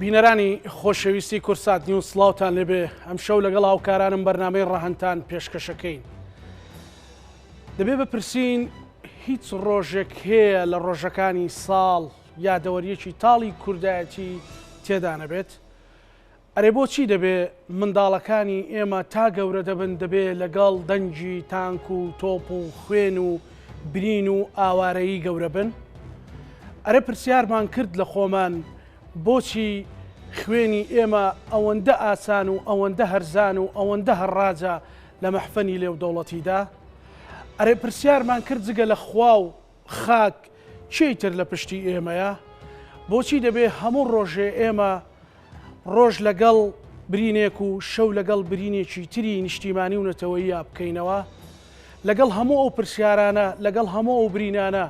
بینەرانی خۆشەویستی کورسات نیو سڵاوتان لێبێ ئەم شەو لەگەڵ هاوکارانم بەرنامەی ڕەهەنتان پێشکەشەکەین. دەبێ بپرسین هیچ ڕۆژێک هەیە لە ڕۆژەکانی ساڵ یادەوەریەکی تاڵی کوردایەتی تێدا نەبێت؟ ئەرێ بۆچی دەبێ منداڵەکانی ئێمە تا گەورە دەبن دەبێ لەگەڵ دەنجی تانک و تۆپ و خوێن و برین و ئاوارەیی گەورە بن؟ ئەرێ پرسیارمان کرد لە خۆمان بۆچی خوێنی ئێمە ئەوەندە ئاسان و ئەوەندە هەرزان و ئەوەندە هەڕاجە لە مەحفەنی لێو دەوڵەتیدا؟ ئەرێ پرسیارمان کرد جگە لە خوا و خاک چیتر لە پشتی ئێمەیە؟ بۆچی دەبێ هەموو ڕۆژێ ئێمە ڕۆژ لەگەڵ برینێک و شەو لەگەڵ برینێکی تری نیشتیمانی و نەتەوەییە بکەینەوە؟ لەگەڵ هەموو ئەو پرسیارانە لەگەڵ هەموو ئەو برینانە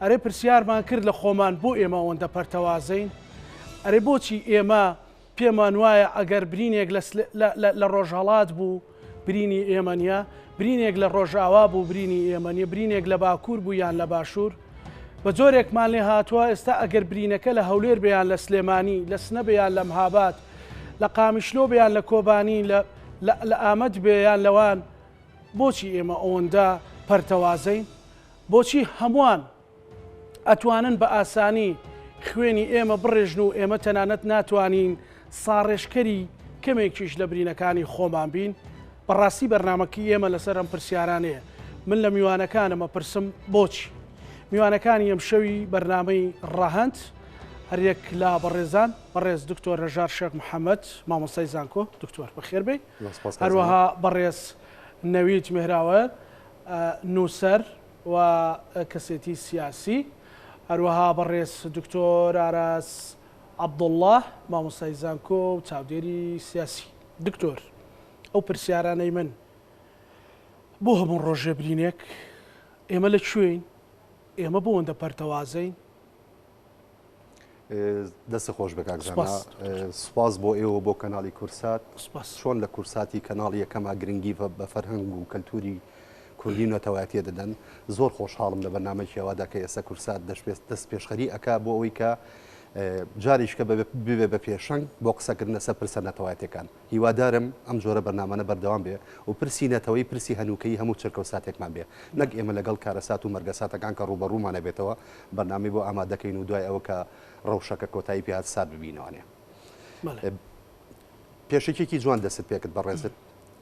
ئەرێ پرسیارمان کرد لە خۆمان بۆ ئێمە ئەوەندە پەرتەوازەین؟ ئەرێ بۆچی ئێمە پێمان وایە ئەگەر برینێک لە ڕۆژهەڵات بوو برینی ئێمە نیە، برینێک لە ڕۆژاوا بوو برینی ئێمە نیە، برینێک لە باکوور بوو یان لە باشوور؟ بە جۆرێکمان لێ هاتووە ئێستا ئەگەر برینەکە لە هەولێر بەیان لە سلێمانی، لە سنە بەیان لە مهاباد، لە قامیشلۆ بەیان لە کۆبانی، لە ئامەد بێیان لەوان، بۆچی ئێمە ئەوەندە پەرتەوازەین؟ بۆچی هەمووان ئەتوانن بە ئاسانی خوێنی ئێمە بڕێژن و ئێمە تەنانەت ناتوانین ساڕێژکەری کەمێکیش لە برینەکانی خۆمان بین؟ بەڕاستی بەرنامەکەی ئێمە لەسەر ئەم پرسیارانەیە. من لە میوانەکانمە پرسم بۆچی؟ میوانەکانی ئەم شەوی بەرنامەی ڕەهەند هەرێک لا بەڕێزان بەڕێز دکتۆر ڕەژار شێخ محەممەد مامۆستای زانکۆ دکتۆر بەخێر بێ، هەروەها بەڕێز نەوید مهراوە نووسەر و کەسێتی سیاسی، هەروەها بەڕێز دکتۆر ئاراس عەبدوڵڵاه مامۆستای زانکۆ و چاودێری سیاسی. دکتۆر، ئەو پرسیارانەی من بۆ هەموو ڕۆژێ برینێک ئێمە لەکوێین؟ ئێمە بۆ ئەوەندە پەرتەوازەین؟ دەست خۆش بە کاکزانە، سوپاس بۆ ئێوە بۆ کەناڵی کورسات. چۆن لە کورساتی کەناڵی یەکەما گرنگی بە فەرهەنگ و کەلتوری کوردی نەتەوایەتیە دەدەن. زۆر خۆشحاڵم لە بەرنامەی ئەوەدا کە ئێستا کورسات دەست پێشخەری ئەکا بۆ ئەوەی کە جاریشکە ببێ بە پێشنگ بۆ قسەکردنە سەر پرسە نەتەوایەتەکان. هیوادارم ئەم جۆرە بەرنامانە بەردەوام بێ و پرسی نەتەوەی پرسی هەنووکەی هەموو چرکە و ساتێکمان بێ، نەک ئێمە لەگەڵ کارەسات و مەرگەساتەکان کە ڕوبەڕوومانە بێتەوە بەرنامی بۆ ئامادەکەین و دوای ئەوە کە ڕەوشەکە کۆتایی پێهات سات ببینەوەنێ. پێشێکێکی جوان دەست پێکرد بەڕێزت.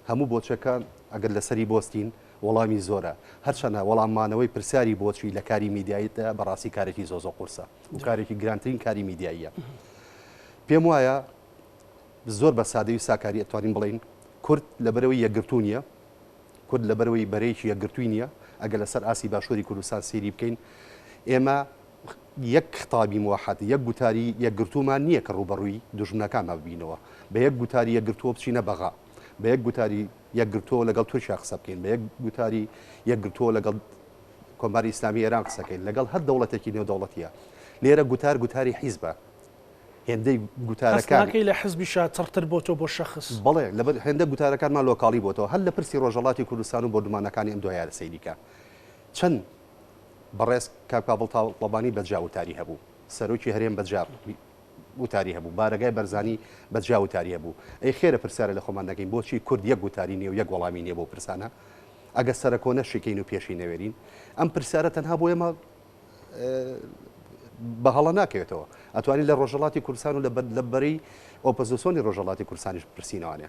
هەموو بۆچەکان ئەگەر لەسەری بۆستین وەڵامی زۆرە، هەرچەنە وەڵاممانەوەی پرسیاری بۆچی لە کاری میدیاییتە بەڕاستی کارێکی زۆزۆ قورسە و کارێکی گرانترین کاری میدیاییە. پێم وایە زۆر بە سادەوی ساکاری ئەتوانین بڵین کورد لەبەرەوەی یەکگرتوو نییە، کورد لەبەرەوەی بەرەیەکی یەکگرتووی نییە. ئەگەر لەسەر ئاسی باشووری کوردستان سێری بکەین، ئێمە یەک خطابی موحد، یەک گوتاری یەکگرتوومان نییە کە ڕوبەڕووی دوژمنەکانمان ببینەوە، بە یەک گوتاری یەکگرتووە بچینە بەغا، بە یەک گوتاری یەکگرتووە لەگەڵ تورکیا قسە بکەین، بە یەک گوتاری یەکگرتووە لەگەڵ کۆماری ئیسلامی ئێران قسەکەین، لەگەڵ هەر دەوڵەتێکی نێودەوڵەتیە. لێرە گوتاری حیزبە، هێندەی گوتارەکانی لە حزبی شاتڕتر بۆ تۆ بۆ شەخص، بەڵێ لەبەر هێندە گوتارەکانمان لۆکاڵی بۆتەوە. هەر لە پرسی ڕۆژهەڵاتی کوردستان و بۆردومانەکانی ئەم دوایارە سەیریکە چەند بەڕێز کاک کابڵ تاڵەبانی بەجا وتاری هەبوو، سەرۆکی هەرێم بەجا وتاری هەبوو، بارەگای بەرزانی بەجا وتاری هەبوو. ئەی خێرە پرسیارە لە خۆمان نەگەین بۆچی کورد یەک گوتاری نیە و یەک وەڵامی نییە بۆ پرسانە؟ ئەگە سەرکۆنە شیکەین و پێشی نەوێرین، ئەم پرسیارە تەنها بۆ ئێمە بەهەڵە ناکەوێتەوە. ئەتوانین لە ڕۆژهەڵاتی کوردستان و لە بەرەی ئۆپۆزیسیۆنی ڕۆژهەڵاتی کوردستانیش پرسینەوەنێ.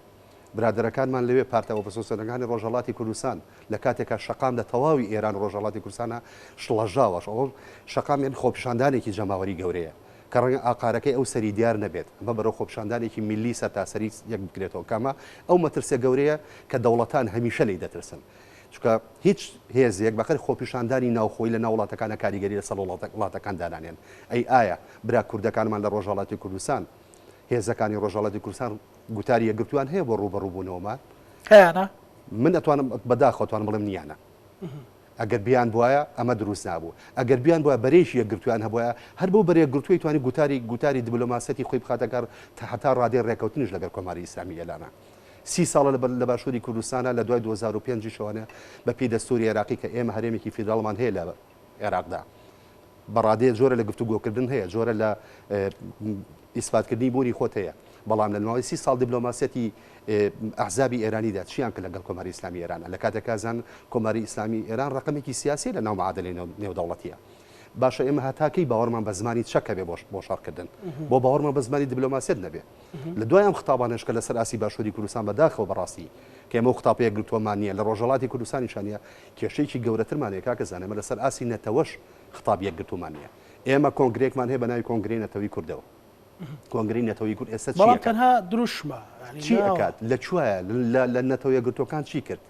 برادەرەکانمان لەوێ پارتە ئۆپۆزیسیۆنەکانی ڕۆژهەڵاتی کوردستان لە کاتێکە شەقام لە تەواوی ئێران ڕۆژهەڵاتی کوردستانە شڵەژاوەش، ئەوە شەقامیان خۆپیشاندانێکی جەماوەری گەورەیە کە ڕەنگە ئاقارەکەی ئەو سەری دیار نەبێت، ئەمە بەرەو خۆپیشاندانێکی میلی سەرتاسەری یەک بکرێتەوە. کامە ئەو مەترسیە گەورەیە کە دەوڵەتان هەمیشە لی دەترسن، چونکە هیچ هێزێک بەخەر خۆپیشاندانی ناوخۆی لە ناو وڵاتەکانە کاریگەری لەسەر وڵاتەکان دانانێن. ئەی ئایا برا کوردەکانمان لە ڕۆژهەڵاتی کوردستان، هێزەکانی ڕۆژهەڵاتی کوردستان گوتاری یەکگرتووان هەیە بۆ ڕوبەڕووبوونەوەمان؟ هەیەە؟ من ئەتوانم بەداخەوتوان بڵێم نیانە. ئەگەر بیان بواە ئەمە دروست نابوو، ئەگەر بیان بواە بەرێژی یەکگرتوویان هەبووە هەر بۆ بەرەیەکگرتووی توانی گوتاری دیبلۆماسەتی خۆی بخاتەکار هەتا ڕادێ ڕێکەوتنیش لەگەر کۆماری ئیسلامی ئێلانە. 30 ساڵە لە باشووری کوردستانە لە دوای 2005 شەوانە بە پێی دەستوری عێراقی کە ئێمە هەرێمێکی فیدراڵمان هەیە لە عێراقدا بەڕادەیە جۆرە لە گفتوگۆکردن هەیە، جۆرە لە ئیسپاتکردنی بوونی خۆت هەیە، بەڵام لە ناوی 30 ساڵ دیبلۆماسیەتی ئەحزابی ئێرانیدا چیان کرد لەگەڵ کۆماری ئیسلامی ئێرانە لە کاتێکا زان کۆماری ئیسلامی ئێران ڕقمێکی سیاسی لە ناو معادلەی نێودەوڵەتیە. باشە ئێمە هەتاکەی باوەڕمان بە زمانی چەکە بێ بۆ شەڕکردن بۆ باوەڕمان بە زمانی دیبلۆماسیەت نەبێ. لە دوای ئەم خەتابانەش کە لەسەر ئاسی باشووری کوردستان بەداخەوە بەڕاستی کە ئێمە خەتاپەیە گرتووەمان نییە لە ڕۆژهەڵاتی کوردستانیشانە کێشەیەکی گەورەترمانەیە کاکە زانێمە لەسەر ئاسی نەتەوەش خەتابیەک گرتوومان نییە. ئێمە کۆنگرێکمان هەیە بە ناوی کۆنگرەی نەتەوەی کوردەوە. کۆنگرەی نەتەوەی کورد ئێستا بەڵام تەنها دروشمە چی ئەکات لەکوێیە لە نەتەوەی گرتوەکان چی کرد؟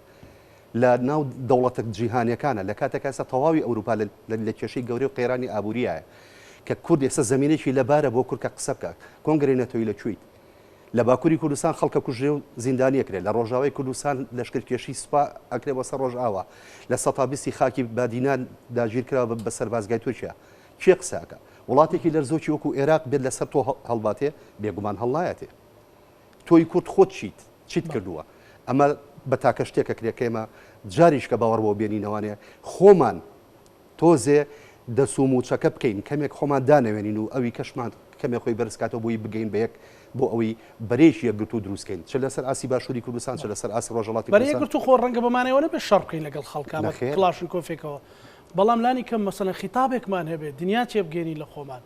لە ناو دەوڵەتە جیهانیەکانە لە کاتێک ئێستا تەواوی ئەوروپا لە کێشەی گەورەی و قێرانی ئابووریایە کە کورد ئێستا زمینێکی لەبارە بۆ کورد کە قسە بکات. کۆنگرەی نەتەوەی لەکوێیت؟ لە باکووری کوردستان خەڵکە کوژرێ و زیندانی ئەکرێت، لە ڕۆژاوای کوردستان لەشکرکێشی سوپا ئەکرێ بۆ سەر ڕۆژئاوا، لە 120 خاکی بادینان داگیر کراوە بە سەربازگای تورکیا. چی قسەکە؟ وڵاتێکی لەرزۆکی وەکو عێراق بێت لەسەر تۆ هەڵباتێ بێگومان هەڵایەتێ. تۆی کورد خۆت چیت کردووە؟ ئەمە بە تاکە شتێکە کرێکەکەمە جاریش کە باوەڕ بۆ بێنینەوانێ خۆمان تۆزێ دەسوموچەکە بکەین کەمێک خۆمان دانەوێنین و ئەوی کەشمان کەمێک خۆی بەرزکاتەوە بۆی بگەین بە یەک بۆ ئەوەی بەرێشی یەکگرتو دروستکەین چ لەسەر ئاسی باشووری کوردستان چ لەسەر ئاسی ڕۆژهەڵاتی کوردستان بەرەیەکگرتو خۆ ڕەنگە بەمانەوە نەبێ شەڕ بکەین لەگەڵ خەڵکان کڵاشن کۆفێکەوە، بەڵام لانی کەم مەسەلەن خیتابێکمان هەبێت دنیا تێبگەێنی لە خۆمان.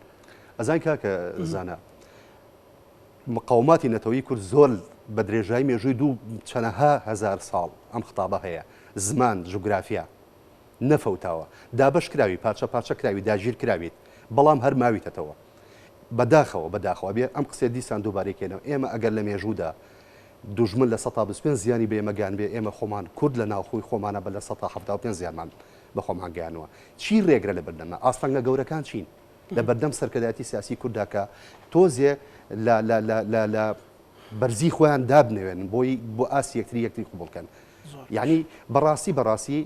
ئەزای کاکە زانە مقاوماتی نەتەوەی کورد زۆر بە درێژایی مێژووی دوو چەنەها هزار ساڵ ئەم خەتابە هەیە، زمان جوگرافیا نەفەوتاوە، دابەش کراوی پارچە پارچە کراوی داگیر کراویت، بەڵام هەر ماویتەوە بەداخەوە بێ ئەم قسێ دیسان دووبارێکێنەوە. ئێمە ئەگەر لە مێژوودا دوژمن لە 125 زیانی بە ئێمەگان بێ ئێمە خۆمان کورد لە ناوخۆی خۆمانە بە لە 175 زیانمان بە خۆمان گەیانەوە. چی ڕێگرە لە بەردەمە؟ ئاستەنگە گەورەکان چین لە بەردەم سەرکردایەتی سیاسی کورداکە تۆزێ لە بەرزی خۆیان دابنەوێن بۆ ئاسی یەکتری قوبڵکەن. یعنی بەڕاستی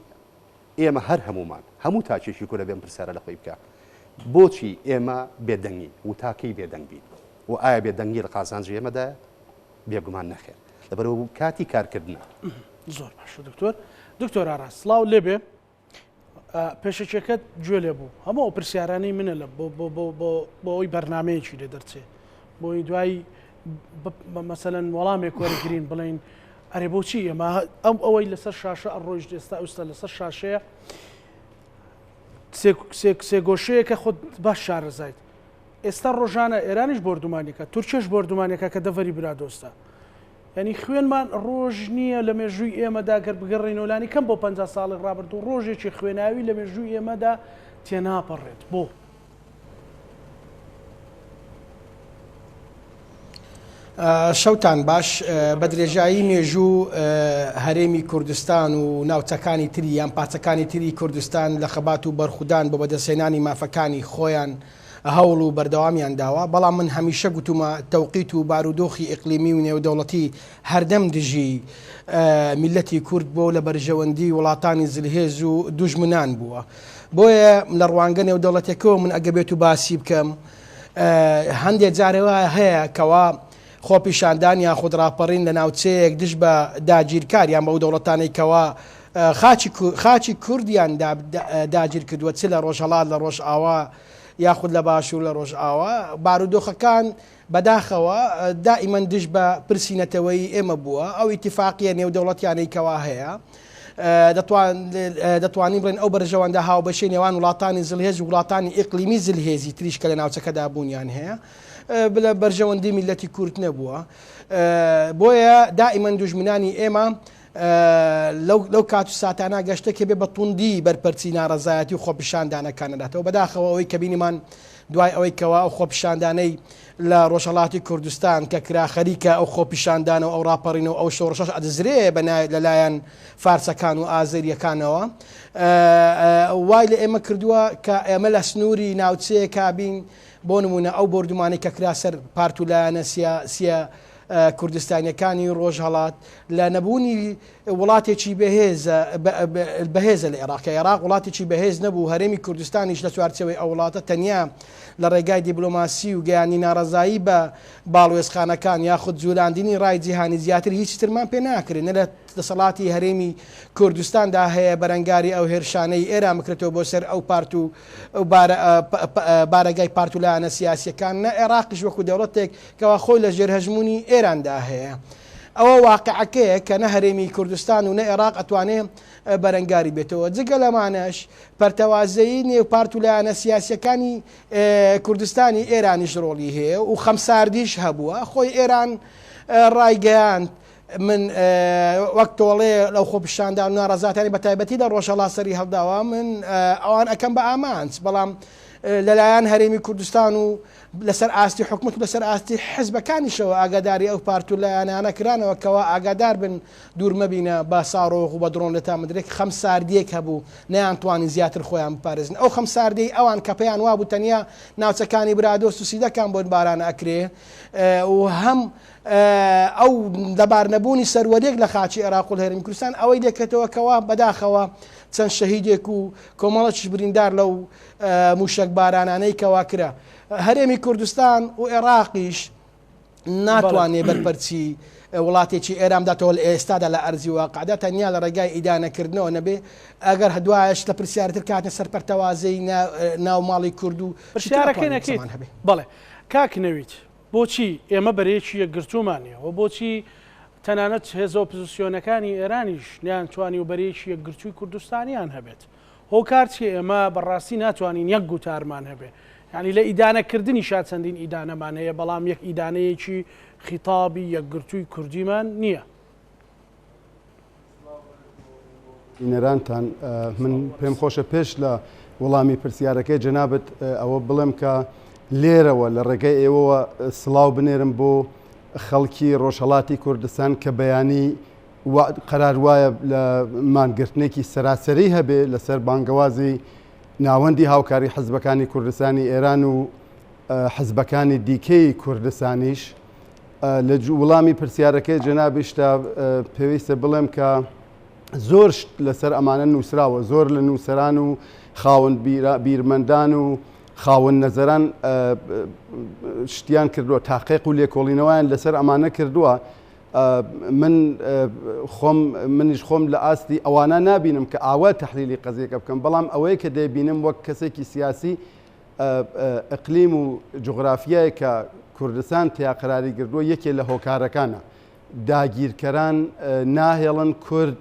ئێمە هەر هەموو تاکێکی کورە بێن پرسیارە لە خۆی بکە بۆچی ئێمە بێدەنگین و تاکەی بێدەنگ بین و ئایا بێدەنگی لە قازانجی ئێمەدایە؟ بێگومان نەخێر لەبەرەوە کاتی کارکردنە. زۆر باش دکتۆر ئاراس سڵاو لێبێ پێشەکێکت گوێ لێ بوو هەموو ئەو پرسیارانەی منە لە بۆ ئەوی بەرنامەیەکی لێ دەرچێ بۆی دوای مەسەلەن وەڵامێک وەرەگرین بڵین ئەرێ بۆچی ئێمە ئەوەی لەسەر شاشە ئەڕۆژ ئێستا ئەوستا لەسەر شاشەیە سێگۆشەیەکە خۆت باش شارەزایت. ئێستا ڕۆژانە ئێرانیش بردومانێکە تورکیش بردومانێکە کە دەڤەری برا دۆستە. ینی خوێنمان ڕۆژ نییە لە مێژووی ئێمەدا گەر بگەڕێنەوەلانی کەم بۆ 50 ساڵی ڕابرد و ڕۆژێکی خوێناوی لە مێژووی ئێمەدا تێناپەڕێت. بۆ شەوتان باش بە درێژایی مێژوو هەرێمی کوردستان و ناوچەکانی تری یان پارچەکانی تری کوردستان لە خەبات و بەرخودان بۆ بەدەستێنانی مافەکانی خۆیان هەوڵ و بەردەوامیان داوە، بەڵام من هەمیشە گوتومە تەوقیت و بارودۆخی ئیقلیمی و نێودەوڵەتی هەردەم دژی میلەتی کورد بۆ لە بەرژەوەندی وڵاتانی زلهێز و دوژمنان بووە. بۆیە لە ڕوانگە نێودەوڵەتێکەوە من ئەگە بێت و باسی بکەم هەندێک جارەوە هەیە کەوا خۆپیشاندان یان خودراپەڕین لە ناوچەیەک دش بە داگیرکاریان بەو دەوڵەتانەی کەوا خاچی کوردیان داگیر کردووە چ لە ڕۆژهەڵات لە ڕۆژ ئاوا یاخود لە باشوور لە ڕۆژ ئاوا بارودۆخەکان بەداخەوە دائیمەن دش بە پرسیینەتەوەی ئێمە بووە ئەو ئیتیفاقیە نێودەوڵەتیانەی کەوا هەیە دەتوانین بڵێن ئەو بەرژەوەندە هاوبەشەی نێوان وڵاتانی زلهێز و وڵاتانی ئیقلیمی زلهێزی تریشکە لە ناوچەکەدا بوونیان هەیە بلە بەرژەوەندی میلەتی کورد نەبووە. بۆیە دائیمەن دوژمنانی ئێمە لەو کات و ساتانە گەشتێکی بێ بە توندی بەرپەرچی ناڕەزایەتی و خۆپیشاندانەکانەداتەوە بەداخەوە ئەوەی کە بینیمان دوای ئەوەی کەوا ئەو خۆپیشاندانەی لە ڕۆژهەڵاتی کوردستان کە کرا خەریکە ئەو خۆپیشاندانە و ئەو ڕاپەڕینەوە ئەو شۆڕشەش ئەدەزرێ لەلایەن فارسەکان و ئازەریەکانەوە وای لە ئێمە کردووە کە ئێمە لە سنووری ناوچەیە کابین بۆ نمونە ئەو بردومانی کە کرا سەر پارت و لایەنە سیاسیە کوردستانیەکانی ڕۆژهەڵات لە نەبوونی وڵاتێکی بەهێزە لە عێراق عێراق وڵاتێکی بەهێز نەبوو هەرێمی کوردستانیش لە چوارچەوەی ئەو وڵاتە تەنیا لە ڕێگای دیبلۆماسی و گەیانی ناڕەزایی بە باڵوێزخانەکان یاخود جولاندنی ڕای جیهانی زیاتر هیچ ترمان پێ ناکرێن لە دەسەڵاتی هەرێمی کوردستاندا هەیە بەرەنگاری ئەو هێرشانەی ئێران بکرێتەوە بۆ سەر ئەو پارت و بارەگای پارت و لایەنە سیاسیەکان نە عێراقیش وەکو دەوڵەتێک کەوا خۆی لە ژێر هەژمونی ئێراندا هەیە. ئەوە واقعەکەیە کە نە هەرێمی کوردستان و نە عێراق ئەتوانێ بەرەنگاری بێتەوە. جگە لەمانەش پەرتەوازەیی نێو پارت و لایەنە سیاسیەکانی کوردستانی ئێرانیش ڕۆڵی هەیە و خەمساردیش هەبووە. خۆی ئێران ڕایگەیاند من وەک تۆڵێ لەو خۆپشاندان و ناڕەزاتانی بە تایبەتی لە ڕۆژهەڵا سەری هەڵداوە من ئەوان ئەەکەم بە ئامانج، بەڵام لەلایەن هەرێمی کوردستان و لەسەر ئاستی حکومت و لەسەر ئاستی حزبەکانیشەوە ئاگاداری ئەو پارت و لایەنانە کرانەوە کەوا ئاگادار بن دوور مەبینە با ساڕۆغ و بە درۆن لە تامدرێک خەمساردیەک هەبوو نەیانتوانی زیاتر خۆیان بپارێزن. ئەو خەمساردەی ئەوان کە پێیان وابوو تەنیا ناوچەکانی برادۆست و سیدەکان بۆ بارانە ئەکرێ و هەم ئەو دەبارنەبوونی سەروەرێک لە خاچی عێراق و هەرێمی کوردستان ئەوەی دێکێتەوە کەوا بەداخەوە چەند شەهیدێک و کۆمەڵەکیش بریندار لەو موشک بارانانەی کەوا کرا. هەرێمی کوردستان و عێراقیش ناتوانێ بەرپەرچی وڵاتێکی ئێران بداتەوە لە ئێستادا لە ئەرزی واقعدا تەنیا لە ڕێگای ئیدانەکردنەوە نەبێ ئەگەر هەدوایش لە پرسیارتر کاتە سەر پەرتەوازەی ناو ماڵی کورد و پرسیارەکەی نەکەیت. بەڵێ کاکنەویت بۆچی ئێمە بەرەیەکی یەکگرتومانیە و بۆچی تەنانەت هێزە ئۆپۆزیسیۆنەکانی ئێرانیش نیانتوانی و بەرەیەکی یەکگرتووی کوردستانیان هەبێت. هۆکارچی ئێمە بەڕاستی ناتوانین یەک گوتارمان هەبێ، یعنی لە ئیدانەکردنی شاد چەندین ئیدانەمان هەیە بەڵام یەک ئیدانەیەکی خیتابی یەکگرتووی کوردیمان نییە. نێرانتان من پێم خۆشە پێش لە وەڵامی پرسیارەکەی جەنابەت ئەوە بڵێم کە لێرەوە لە ڕێگەی ئێوەوە سڵاو بنێرم بۆ خەڵکی ڕۆژهەڵاتی کوردستان کە بەیانی قەرار وایە لە مانگرتنێکی سەراسەری هەبێ لەسەر بانگەوازی ناوەندی هاوکاری حزبەکانی کوردستانی ئێران و حزبەکانی دیکەی کوردستانیش. لە وڵامی پرسیارەکەی جەنابیشتا پێویستە بڵێم کە زۆر لەسەر ئەمانە نووسراوە، زۆر لە نووسەران و خاوەن بیرمەندان و خاوەن نەزەران شتیان کردووە، تاقیق و لێکۆڵینەوەیان لەسەر ئەمانە کردووە. منیش خۆم لە ئاستی ئەوانە نابینم کە ئاوا تەحلیلی قەزیەکە بکەم، بەڵام ئەوەیە کە دەیبینم وەک کەسێکی سیاسی ئەقلیم و جوغرافیای کە کوردستان تیا قەراری گردووە یەکێ لە هۆکارەکانە. داگیرکەران ناهێڵن کورد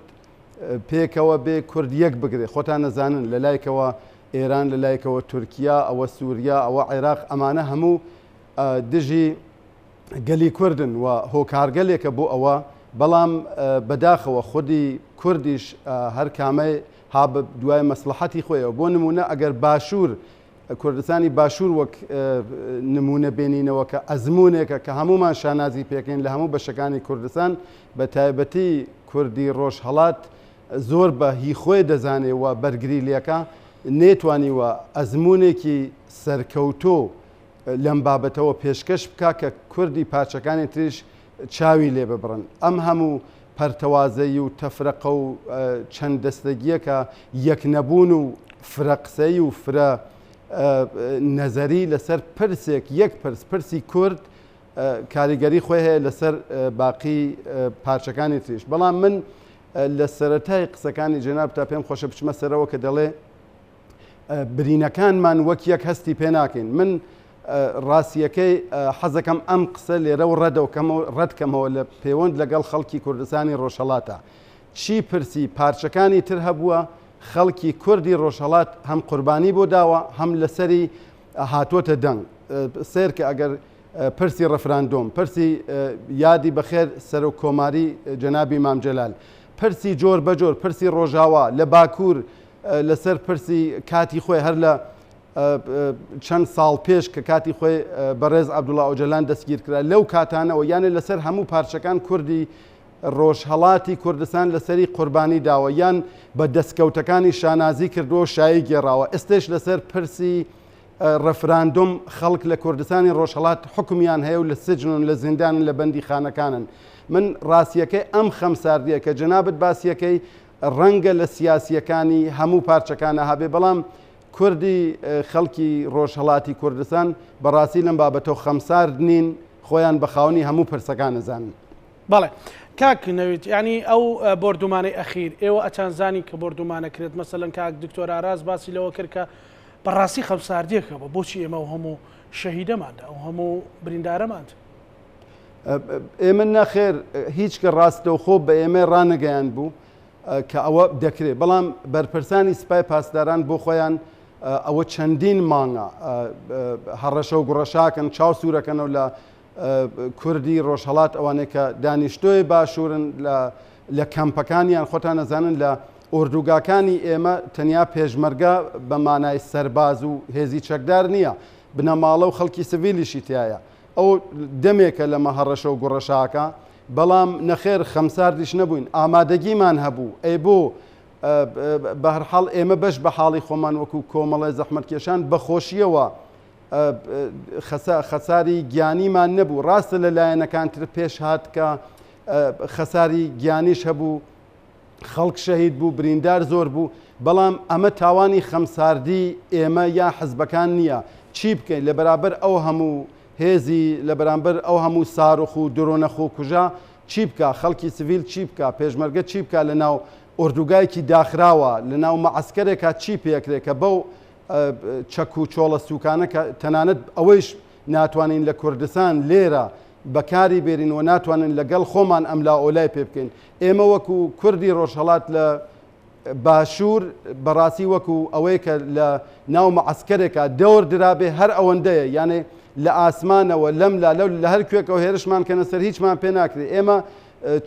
پێکەوە بێ کورد یەک بگرێ. خۆتان نەزانن لە لایکەوە ئێران، لە لایکەوە تورکیا، ئەوە سووریا، ئەوە عێراق، ئەمانە هەموو دژی گەلی کوردن و هۆکارگەلێکە بۆ ئەوە، بەڵام بەداخەوە خودی کوردیش هەر کامەی ها دوای مەسلحەتی خۆیەوە. بۆ نمونە ئەگەر باشوور کوردستانی باشوور وەک نمونە بینینەوە کە ئەزمونێکە کە هەمومان شانازی پێکەین لە هەموو بەشەکانی کوردستان، بە تایبەتی کوردی ڕۆژهەڵات زۆر بە هی خۆی دەزانێ و بەرگری لێکە نێتوانیوە ئەزمونێکی سەرکەوتۆ لەم بابەتەوە پێشکەش بکە کە کوردی پارچەکانی تریش چاوی لێ ببڕن. ئەم هەموو پەرتەوازەی و تەفرەقە و چەند دەستەگیەکە یەک نەبوون و فرەقسەی و فرە نەزەری لەسەر پرسێک یەک پرسی کورد کاریگەری خۆی هەیە لەسەر باقی پارچەکانی تریش. بەڵام من لە سەرەتای قسەکانی جەناب تا پێم خۆشە بچمە سەرەوە کە دەڵێ برینەکانمان وەک یەک هەستی پێ ناکەین. من ڕاستیەکەی حەزەکەم ئەم قسە لێرە و ڕەتکەمەوە لە پەیوەند لەگەڵ خەڵکی کوردستانی ڕۆژهەڵاتە. چی پرسی پارچەکانی تر هەبووە، خەڵکی کوردی ڕۆژهەڵات هەم قوربانی بۆ داوە، هەم لەسەری هاتوۆتە دەنگ. سیر کە ئەگەر پرسی ڕەفراندۆم، پرسی یادی بەخێر سەر و کۆماری جەنابی مام جەلال، پرسی جۆر بەجۆر، پرسی ڕۆژاوا لە باکوور لەسەر پرسی کاتی خۆی هەر لە چەند ساڵ پێش کە کاتی خۆی بەڕێز عەبدوڵڵا ئۆجەلان دەستگیر کرا لەو کاتانەوە، یانە لەسەر هەموو پارچەکان کوردی ڕۆژهەڵاتی کوردستان لەسەری قوربانی داوە، یان بە دەستکەوتەکانی شانازی کردووە شایی گێڕاوە. ئێستش لەسەر پرسی ڕەفراندۆم خەڵک لە کوردستانی ڕۆژهەڵات حکومیان هەیە و لە سجن لە زیندان لە بەندی خانەکانن. من ڕاستیەکەی ئەم خەمساردیە کە جەنابەت باسیەکەی ڕەنگە لە سیاسیەکانی هەموو پارچەکانە هەبێ، بەڵام کوردی خەڵکی ڕۆژهەڵاتی کوردستان بەڕاستی لەم بابەتەوە خەمسارد نین، خۆیان بە خاوەنی هەموو پرسەکان نەزانن. بەڵێ کاک نەویت ینی ئەو بردومانەی ئەخیر ئێوە ئەچانزانی کە بردومانەکرێت مەسەلەن کاک دکتۆر ئاراز باسی لەوە کرد کە بەڕاستی خەمساردیەکە بە بۆچی ئێمە و هەموو شەهیدەماندا ئەو هەموو بریندارەماندا ئێمە نەخێر هیچ کە ڕاستەوخۆ بە ئێمە ڕانەگەیان بوو کە ئەوە دەکرێت بەڵام بەرپرسانی سوپای پاسداران بۆ خۆیان ئەوە چەندین مانگە هەڕەشە و گوڕەشاکەن چاو سوورەکەنەوە لە کوردی ڕۆژهەڵات ئەوانەیە کە دانیشتۆی باشوورن لە کەمپەکانیان خۆتان نەزانن لە ئوردوگاکانی ئێمە تەنیا پێشمەرگە بە مانای سەرباز و هێزی چەکدار نییە بنەماڵە و خەڵکی سڤیلیشی تایە ئەو دەمێکە لەمە هەڕەشە و گوڕەشاکە بەڵام نەخێر خەمساردیش نەبووین ئامادەگیمان هەبوو ئەی بۆ بە هەرحاڵ ئێمە بەش بە حاڵی خۆمان وەکو کۆمەڵی زەحمەتکێشان بەخۆشیەوە خەساری گیانیمان نەبوو ڕاستە لە لایەنەکانتر پێش هات کە خەساری گیانیش هەبوو خەڵک شەهید بوو بریندار زۆر بوو بەڵام ئەمە تاوانی خەمساردی ئێمە یا حزبەکان نییە چی بکەین لە بەرابەر ئەو هەموو هێزی لە بەرامبەر ئەو هەموو ساڕۆخ و درۆنەخۆ و کوژا چی بکە خەڵکی سڤیل چی بکە پێشمەرگە چی بکە لە ناو ئوردوگایکی داخراوە لە ناو مەعسکەرێکە چی پێکرێت کە بەو چەک و چۆڵە سوکانە کە تەنانەت ئەوەیش ناتوانین لە کوردستان لێرە بەکاری بێرین و ناتوانن لەگەڵ خۆمان ئەم لا ئۆلای پێ بکەین ئێمە وەکو کوردی ڕۆژهەڵات لە باشوور بەڕاستی وەکو ئەوەی کە لە ناو مەعسکەرێکە دەور درابێ هەر ئەوەندەیە یانێ لە ئاسمانەوە لەم لە هەر کوێکەوە هێرشمان کەنە سەر هیچمان پێ ناکرێت ئێمە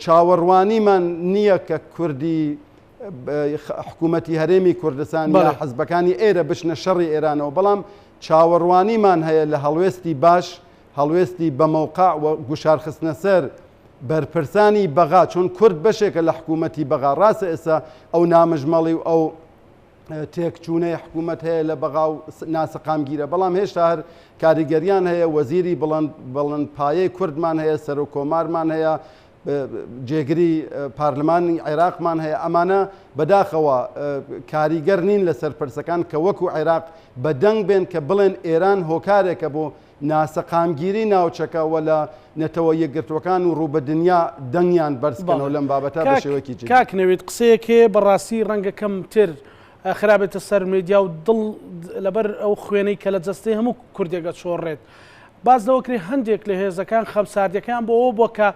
چاوەڕوانیمان نییە کە کوردی حکوومەتی هەرێمی کوردستان یا حەزبەکانی ئێرە بشنە شەڕی ئێرانەوە بەڵام چاوەڕوانیمان هەیە لە هەڵوێستی باش هەڵوێستی بەمەوقع و گوشارخستنە سەر بەرپرسانی بەغا چۆن کورد بەشێکە لە حکوومەتی بەغا ڕاستە ئێستا ئەو نامژمەڵی و ئەو تێکچوونەی حکوومەت هەیە لە بەغا و ناسەقامگیرە بەڵام هێشتا هەر کاریگەریان هەیە وەزیری بڵند پایەی کوردمان هەیە سەر و کۆمارمان هەیە جێگری پارلمانی عێراقمان هەیە ئەمانە بەداخەوە کاریگەر نین لە سەرپرسەکان کە وەکو عێراق بەدەنگ بێن کە بڵێن ئێران هۆکارێکە بۆ ناسەقامگیری ناوچەکە لە نەتەوە یەکگرتوەکان و ڕوو بە دنیا دەنگیان بەرزکەنەوە لەم بابەتە بە شێوەیەکی جدی کاک نەوێت قسەیەکێ بەڕاستی ڕەنگە کەمتر خراپێتە سەر مێدیا و دڵ لەبەر ئەو خوێنەی کە لە جەستەی هەموو کوردێکە چۆڕێت باز دەوەکری هەندێک لە هێزەکان خەمساردیەکان بۆ ئەوە بووە کە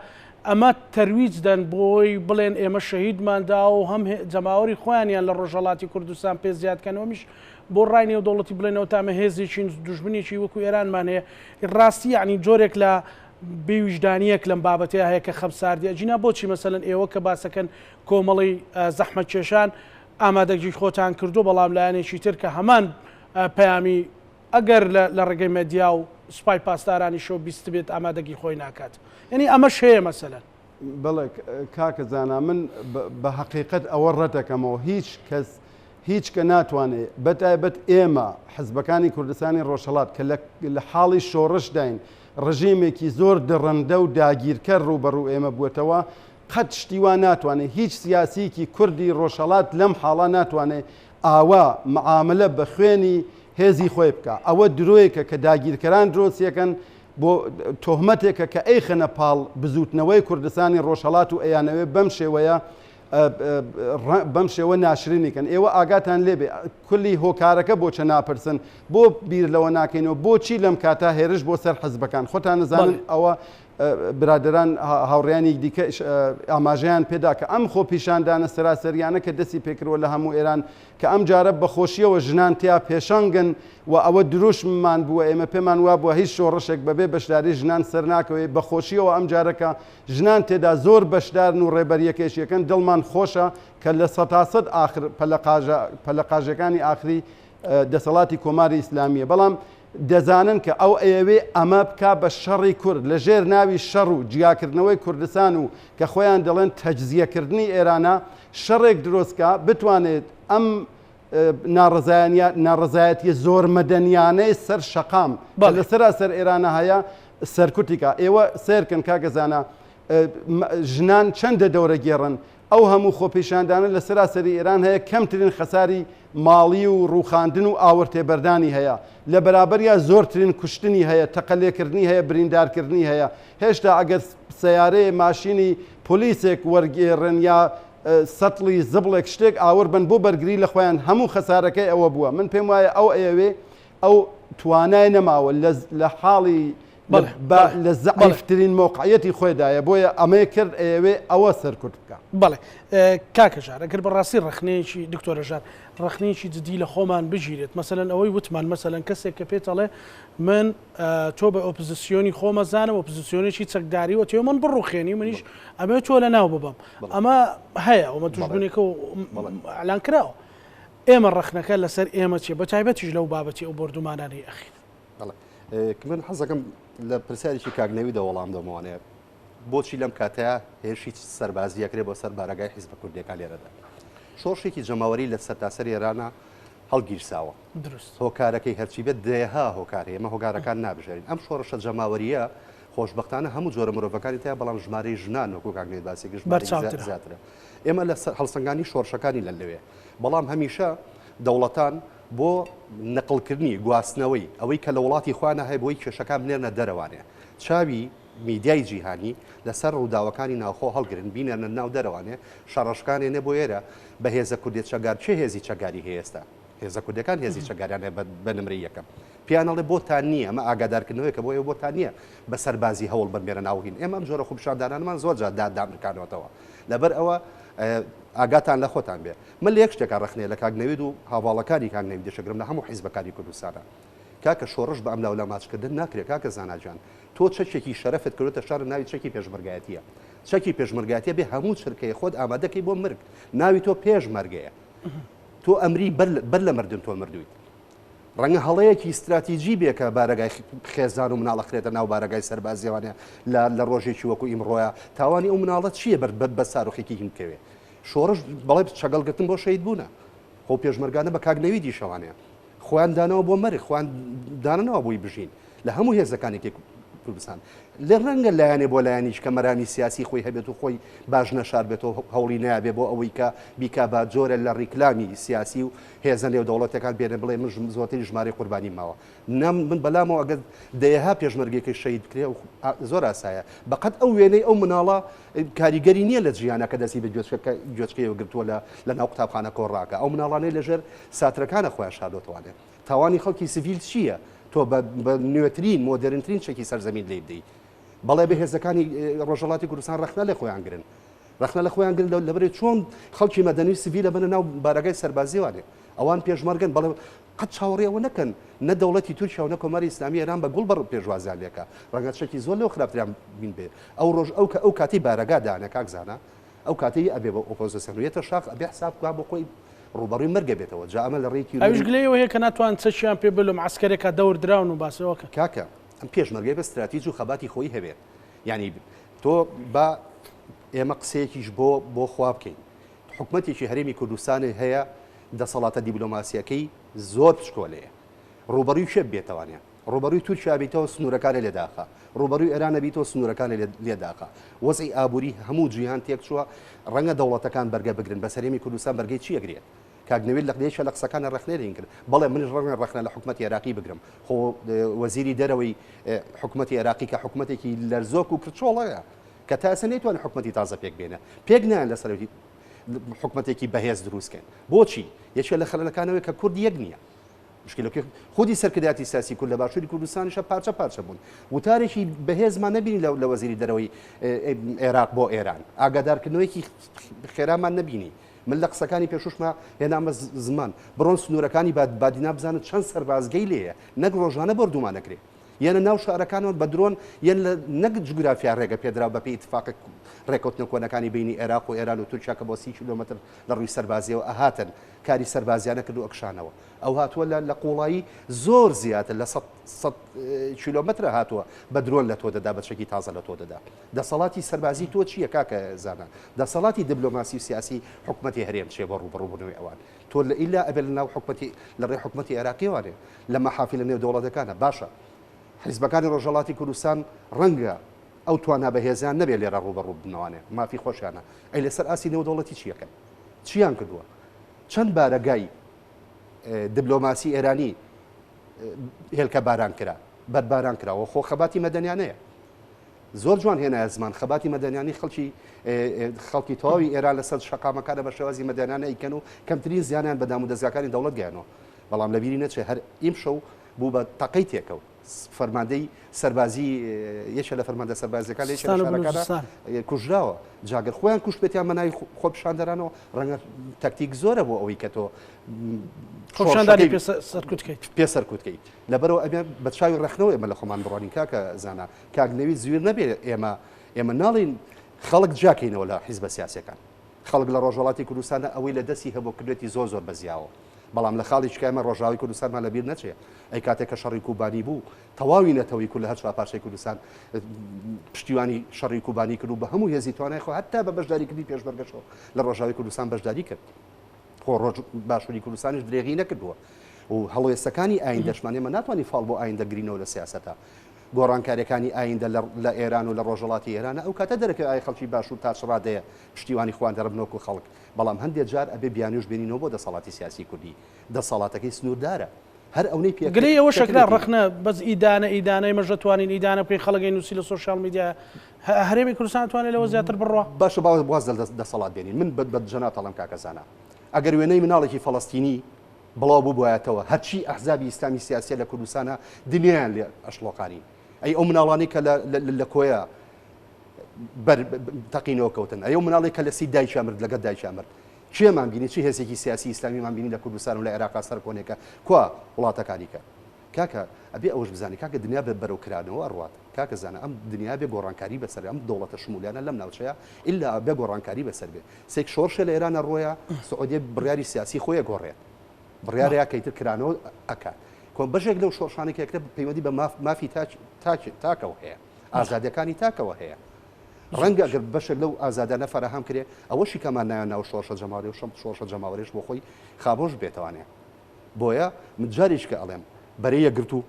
ئەمە تەرویج دەن بۆی بڵێن ئێمە شەهیدماندا و هەم جەماوەری خۆیانیان لە ڕۆژهەڵاتی کوردستان پێ زیادکەنەوەمیش بۆ ڕای نێودەوڵەتی بڵێنەوە تامە هێزێکی دوژمنێکی وەکو ئێرانمان هەیە ڕاستی یعنی جۆرێک لە بێویژدانیەک لەم بابەتەیە هەیە کە خەمساردیە جینا بۆچی مەسەلەن ئێوە کە باسەکەن کۆمەڵی زەحمەتکێشان ئامادەگی خۆتان کردو بەڵام لایەنێکی تر کە هەمان پەیامی ئەگەر لە ڕێگەی مەدیا و سوپای پاسدارانی شۆ بیست بێت ئامادەگی خۆی ناکات یعنی ئەمەش هەیە مەسەلەن بڵێ کاکە زانا من بە حەقیقەت ئەوە ڕەتەکەمەوە هیچ کەس هیچ کە ناتوانێت بەتایبەت ئێمە حزبەکانی کوردستانی ڕۆژهەڵات کە لە حاڵی شۆڕش داین ڕژیمێکی زۆر دڕندە و داگیرکە ڕوبەڕوو ئێمە بووێتەوە قەت شتیوان ناتوانێت هیچ سیاسیکی کوردی ڕۆژهەڵات لەم حاڵە ناتوانێت ئاوا معاملە بە خوێنی هێزی خۆی بکە ئەوە درۆیەکە کە داگیرکەران درۆسیەکەن بۆ تۆهمەتێکە کە ئەی خەنە پاڵ بزوتنەوەی کوردستانی ڕۆژهەڵات و ئەیانەوێ بەم شێوە ناشرینیکەن ئێوە ئاگاتان لێبێ کولی هۆکارەکە بۆچە ناپرسن بۆ بیر لەوە ناکەینەوە بۆچی لەم کاتا هێرش بۆ سەر حەزبەکان خۆتان نزانن ئەوە برادران هاوڕیانی دیکە ئاماژەیان پێدا کە ئەم خۆ پیشاندانە سەراسەریانە کە دەستی پێکردوە لە هەموو ئێران کە ئەم جارە بەخۆشیەوە ژنان تیا پێشەنگن و ئەوە دروشممان بووە ئێمە پێمان وا بووە هیچ شۆڕشێک بەبێ بەشداری ژنان سەر ناکەوێ بەخۆشیەوە ئەم جارەکە ژنان تێدا زۆر بەشدارن و ڕێبەریەکێشیەکەن دڵمان خۆشە کە لە سەتاسەد آخر پەلەقاژەکانی ئاخری دەسەڵاتی کۆماری ئیسلامیە بەڵام دەزانن کە ئەو ئەوێ ئەمە بکە بە شەڕی کورد لە ژێر ناوی شەڕ و جیاکردنەوەی کوردستان و کە خۆیان دەڵێن تەجزیەکردنی ئێرانە شەڕێک دروستکە بتوانێت ئەم ناڕزایەتی زۆر مەدەنیانەی سەر شەقام لە سەراسەر ئێرانە هەیە سەرکوتیکە ئێوە سێرکن کاگەزانە ژنان چەندە دەورە گێڕن ئەو هەموو خۆپیشاندانە لە سەراسەری ئێران هەیە کەمترین خەساری ماڵی و ڕووخاندن و ئاوەرتێبەردانی هەیە لە بەرابەریە زۆرترین کوشتنی هەیە تەقەلێکردنی هەیە بریندارکردنی هەیە هێشتا ئەگەر سیارەیە ماشینی پلیسێک وەرگێڕن یا سەتڵی زبڵێک شتێک ئاور بن بۆ بەرگری لە خۆیان هەموو خەسارەکەی ئەوە بووە من پێم وایە ئەو ئەوێ ئەو توانای نەماوە لە حاڵی لە زەعیفترین مۆقعەتی خۆیدایە بۆیە ئەمەیە کرد ئەوێ ئەوە سەرکوت بکە بەڵێ کاکەژار ئەگەر بەڕاستی ڕخنەیەکی دکتۆرەژار ڕخنەیەکی جدی لە خۆمان بگیرێت مەسەلەن ئەوەی وتمان مەسەلەن کەسێک کە پێتەڵێ من تۆ بە ئۆپۆزیسیۆنی خۆمەزانم ئۆپۆزیسیۆنێکی چەکداریوە تێ من بڕوخێنی منیش ئەمە تۆ لە ناو ببەم ئەمە هەیە ئەومە توشبوونێکە و ئەلان کراوە ئێمە ڕخنەکە لەسەر ئێمە چێ بە تایبەتیش لەو بابەتی ئەو بردومانانەی ئەخیر من حەزەکەم لە پرسیارێکی کاگنەویدا وەڵام دەمەوانێت بۆچی لەم کاتەیە هێرشی سەربازیەکرێ بۆ سەر بارگای حیزب کوردیەکان لێرەدا شۆڕشێکی جەماوەری لە سەرتاسەر ئێرانە هەڵگیرساوە هۆکارەکەی هەرچی بێت دێها هۆکارێ ئێمە هۆکارەکان نابژێرین ئەم شۆڕشە جەماوەریە خۆشببختانە هەموو جۆرە مرۆڤەکانی تایە بەڵام ژمارەی ژنان وەکو کاگنێت باسێکی زیاترە ئێمە لە هەڵسەنگانی شۆڕشەکانی لە لەوێ بەڵام هەمیشە دەوڵەتان بۆ نەقڵکردنی گواستنەوەی ئەوەی کە لە وڵاتی خوانە هەیە بۆی کێشەکان بنێرنە دەرەوانێ چاوی میدیای جیهانی لەسەر ڕووداوەکانی ناوخۆ هەڵگرن بینێنە ناو دەرەوانێ شەڕشکانێنێ بۆ ئێرە بە هێزە کوردێت چەگار چه هێزی چەگاری هەیەستا هێزە کوردەکان هێزی چەگاریانە بە نمرەی یەکەم پیانەڵێ بۆتان نییە ئەمە ئاگادارکردنەوەی کە بۆ ئێوە بۆتان نییە بە سەربازی هەوڵ بمێرە ناوهین ئێمە ئەم جۆرە خوبشاندانانمان زۆر جار دامرکانەوەتەوە لەبەر ئەوە ئاگاتان لە خۆتان بێ من لە یەک شتێکا ڕخنێ لە کاگنەوید و هاواڵەکانی کاگنەوید دەشەگرم لە هەموو حیزبەکانی کوردستانە کاکە شۆڕش بە ئەم لاو لە ماچکردن ناکرێت کاکە زاناجان تۆ چەکێکی شەرەفت کردوتە شار ناوی چەکی پێشمەرگایەتیە چەکی پێشمەرگایەتیە بێ هەموو چرکەی خۆت ئامادەکەی بۆ مرگ ناوی تۆ پێشمەرگەیە تۆ ئەمری بەر لە مردن تۆ مردویت ڕەنگە هەڵەیەکی استراتیژی بێ کە بارگای خێزان و مناڵەخرێتە ناو بارگای سەربازیوانە لە ڕۆژێکی وەکو ئیمڕۆیە تاوانی ئەو مناڵەت چییە بە ساروخێکی هینکەوێ شۆڕش بەڵێ چەگەڵگرتن بۆ شەید بوونە خۆ پێشمەرگانە بە کاگنەویدی شەوانەیە خۆیان دانەوە بۆ مەرگ خۆیان دانەوە بووی بژین لە هەموو هێزەکانێکی کوردستان لێ ڕەنگە لایەنێ بۆ لایەنیش کە مەرامی سیاسی خۆی هەبێت و خۆی باش نەشار بێتەوە هەوڵی نابێ بۆ ئەوەی کە بیکا با جۆرە لە ڕیکلامی سیاسی و هێزن لێو دەوڵەتەکان بێنە بڵێ من زۆرتری ژمارەی قوربانی ماوە من بەلامەوە ئەگەر دەیەها پێشمەرگێکی شەید کرێ و زۆر ئاسایە بەقەت ئەو وێنەی ئەو مناڵە کاریگەری نییە لە جیانە کە دەستی بە گوێچکەیەوە گرتووە لە ناو قوتابخانە کۆڕاکە ئەو مناڵانەی لەژێر ساترەکانە خۆیان شادۆتوانێت تاوانی خەڵکی سیڤیل چییە تۆ بە نوێترین مۆدرنترین شتێکی سەرزەمین لێ بدەیت بەڵێ بەهێزەکانی ڕۆژهەڵاتی کوردستان ڕخنە لە خۆیان گرن ڕخنە لە خۆیان گرن لەبەرێت چۆن خەڵکی مەدەنی سیڤیلە بنە ناو بارگای سەربازیوانێ ئەوان پێشمەرگن بەڵێ قەت چاوەڕێەوە نەکەن نە دەوڵەتی تورکیا و نە کۆماری ئیسلامی ئێران بە گوڵ بەڕ پێشوازیان لێکە ڕەنگە شتێکی زۆر لەو خراپتریان بین بێ ئەو ڕۆژ ئەو کاتی بارەگا دانە کاکزانە ئەو کاتی ئەبێ بە ئۆپۆزیسیۆنێتە شاخ ئەبێ حساب بکات بۆ خۆی ڕوبەڕووی مەرگە بێتەوە جا ئەمە لە ڕێکی ئەوش گلەیەوە هەیە کە ناتوان چەشیان پێ بلوم عسکرێکە دەور دراون و باسەوەکە کاکە ئەم پێشمەرگەی بە استراتیژ و خەباتی خۆی هەبێت یعنی تۆ بە ئێمە قسەیەکیش بۆ خوا بکەین حکومەتێکی هەرێمی کوردستانی هەیە دەسەڵاتە دیبلۆماسیەکەی زۆر پشکۆلەیە ڕوبەڕووی شێ بێتەوانێ ڕوبەڕووی تورکیا بیتەوە سنوورەکانە لێداخە ڕوبەڕووی ئێرانە بیتەوە سنوورەکانە لێداخە وەزعی ئابووری هەموو جیهان تێک چووە ڕەنگە دەوڵەتەکان بەرگە بگرن بە سەرێمی کوردستان بەرگەی چی ئەگرێت کاگنەوێت لە قدێشە لە قسەکانە ڕخنێرین کرد بەڵێ منش ڕەنگە ڕخنە لە حکومەتی عێراقی بگرم خۆ وەزیری دەرەوەی حکومەتی عێراقی کە حکومەتێکی لەرزۆک و کرچۆڵەیە کە تاسە نەیتوانێت حکومەتی تازە پێک بێنە پێک نایان لە سەرەوەی حکومەتێکی بەهێز دروستکەن بۆچی یەکێ لە خەلەکانەوەی کە کوردی یەک نییە مشکلەکە خودی سەرکرداتی سیاسی کورد لە باشووری کوردستانیشە پارچە پارچە بوون وتارێکی بەهێزمان نەبینی لە وەزیری دەرەوەی عێراق بۆ ئێران ئاگادارکردنەوەیکی خێرامان نەبینی من لە قسەکانی پێشوشمە هێنامە زمان بڕۆن سنوورەکانی بادینا بزانن چەند سەربازگەی لێیە نەک ڕۆژانە بەردومانەکرێت یەنە ناو شارەکانەوە بە درۆن یەن لە نەک جوگرافیا ڕێگە پێدرا بەپێی اتفاق ڕێکوتنە کۆنەکانی بینی عێراق و ئێران و تورکیا کە بۆ 30 کیلۆمەتر لە ڕووی سەربازیەوە ئەهاتن کاری سەربازیانە کرد و ئەکشانەوە ئەو هاتووە لە قوڵایی زۆر زیاتر لە 100 کیلۆمەتر هاتووە بە درۆن لە تۆ دەدا بەچەکی تازە لە تۆ دەدا دەسەڵاتی سەربازی تۆ چییە کاکە زانە دەسەڵاتی دیبلۆماسی و سیاسی حکومەتی هەرێم چێ بە ڕوبەڕووبوونەوەی ئەوان تۆ لە ئیلا ئەبێ لە ناو حکومەتی لە ڕێ حکومەتی عێراقیوانێ لە مەحافل لە نێو دەوڵەتەکانە باشە حیزبەکانی ڕۆژهەڵاتی کوردستان ڕەنگە ئەو توانە بەهێزیان نەبێ لێرە ڕوبەڕوو بنەوانێ مافی خۆشیانە ئەی لەسەر ئاسی نێودەوڵەتی چیەکەن چیان کردووە چەند بارەگای دیبلۆماسی ئێرانی هێلکە باران کرا بەرباران کراوە خۆ خەباتی مەدەنیانەیە زۆر جوان هێنایە زمان خەباتی مەدەنیانی خەڵکی تەواوی ئێران لەسەر شەقامەکانە بە شێوازی مەدەنیانە ئیکەن و کەمترین زیانیان بە دام و دەستگاکانی دەوڵەت گەیانەوە بەڵام لە بیری نەچێ هەر ئیم شەو بوو بە تەقەی تێکەوت فەرماندەی سەربازی یەکێ لە فەرماندە سەربازیەکان لە شارەکانە کوژراوە جاگەر خۆیان کوشت بێتیان مەناوی خۆپشاندەرانەوە ڕەنگە تەکتیک زۆرە بۆ ئەوەی کە تۆ خۆشاندانی پێ سەرکوتکەیت لەبەرەوە ئەبێ بە چاوی ڕەخنەوە ئێمە لە خۆمان بڕوانین کاکە زانا کاگنەوی زویر نەبێت ئێمە ناڵین خەڵک جاکەینەوە لە حیزبە سیاسەکان خەڵک لە ڕۆژهەڵاتی کوردستانە ئەوەی لە دەستی هەبوو کردێتی زۆر بەزیاوە بەڵام لە خاڵی چکایمە ڕۆژاوی کوردستانمان لەبیر نەچێ ئەی کاتێک کە شەڕی کوبانی بوو تەواوی نەتەوەی کول لە هەر پاشای کوردستان پشتیوانی شەڕی کوبانی کرد و بە هەموو هێزی توانای خۆ هەتا بە بەشداریکردنی پێشبەرگەشەوە لە ڕۆژاوی کوردستان بەشداری کرد خۆ ڕۆژ باشووری کوردستانیش درێغی نەکردووە و هەڵوێستەکانی ئاین دەشمانێمە ناتوانانی فاڵ بۆ ئاین دەگرینەوە لە سیاسەتە گۆڕانکاریەکانی ئایندە لە ئێران و لە ڕۆژهڵاتی ئێرانە ئەو کاتە دەرەکە ئای خەڵکی باش و تاچڕادەیە پشتیوانی خوان دەربنەوە و خەڵک بەڵام هەندێک جار ئەبێ بیانوش بینینەوە بۆ دەسەڵاتی سیاسی کوردی دەسەڵاتەکەی سنووردارە هەر ئەوەی پێگرێ ئەوە شکرا ڕخنە بەس ئیدانەی مەژە توانین ئیدانە بکەین خەڵگەی نووسی لە سوۆشیال میدیا هەرێمی کوردستان توانێت لەوە زیاتر بڕوا باشە باز دەسەڵات بێنین من بە جەنات هەڵم کاکەزانە ئەگەر وێنەی مناڵێکی فەڵەستینی بڵاو بووایەتەوە هەرچی ئەحزابی ئیسلامی سیاسی لە کوردستانە دنیایان لێ ئەشڵۆقانی ئەی ئەو مناڵانی کە لە کۆیە تەقینەوە کەوتن ئەو مناڵی کە لە سی دایکیان مرد لەگەڵ دایکیان مرد چێمان بینی چی هێزێکی سیاسی ئیسلامیمان بینی لە کوردستان و لە عێراق سەر کۆنێکە کوا وڵاتەکانی کە کاکە ئەبێ ئەوش بزانانی کاکە دنیا بە بەرەوکرانەوە ئەڕوات کاکە زانە ئەم دنیا بێ گۆڕانکاری بەسەر ئەم دەوڵەتە شمولیانە لەم ناوچەیە ئللا بێ گۆڕانکاری بەسەر بێ سێک شۆرشە لە ئێرانە ڕۆیە سعودیە بڕیاری سیاسی خۆیە گۆڕێت بڕیارەیە کەیتر کرانەوە ئەکات کۆن بەشێک لەو شۆرشانێکێکتە پەیوەندی بە مافی تاکەوە هەیە ئازادەکانی تاکەوە هەیە ڕەنگە ئەگەر بەشێک لەو ئازادانە فەرەهەم کرێ ئەوەشی کەمان نایە ناو شۆرشە جەماوەری و شۆرشە جەماوەریش بۆ خۆی خابۆش بێتوانێ بۆیە من جاریش کە ئەڵێم بەرەیە گرت و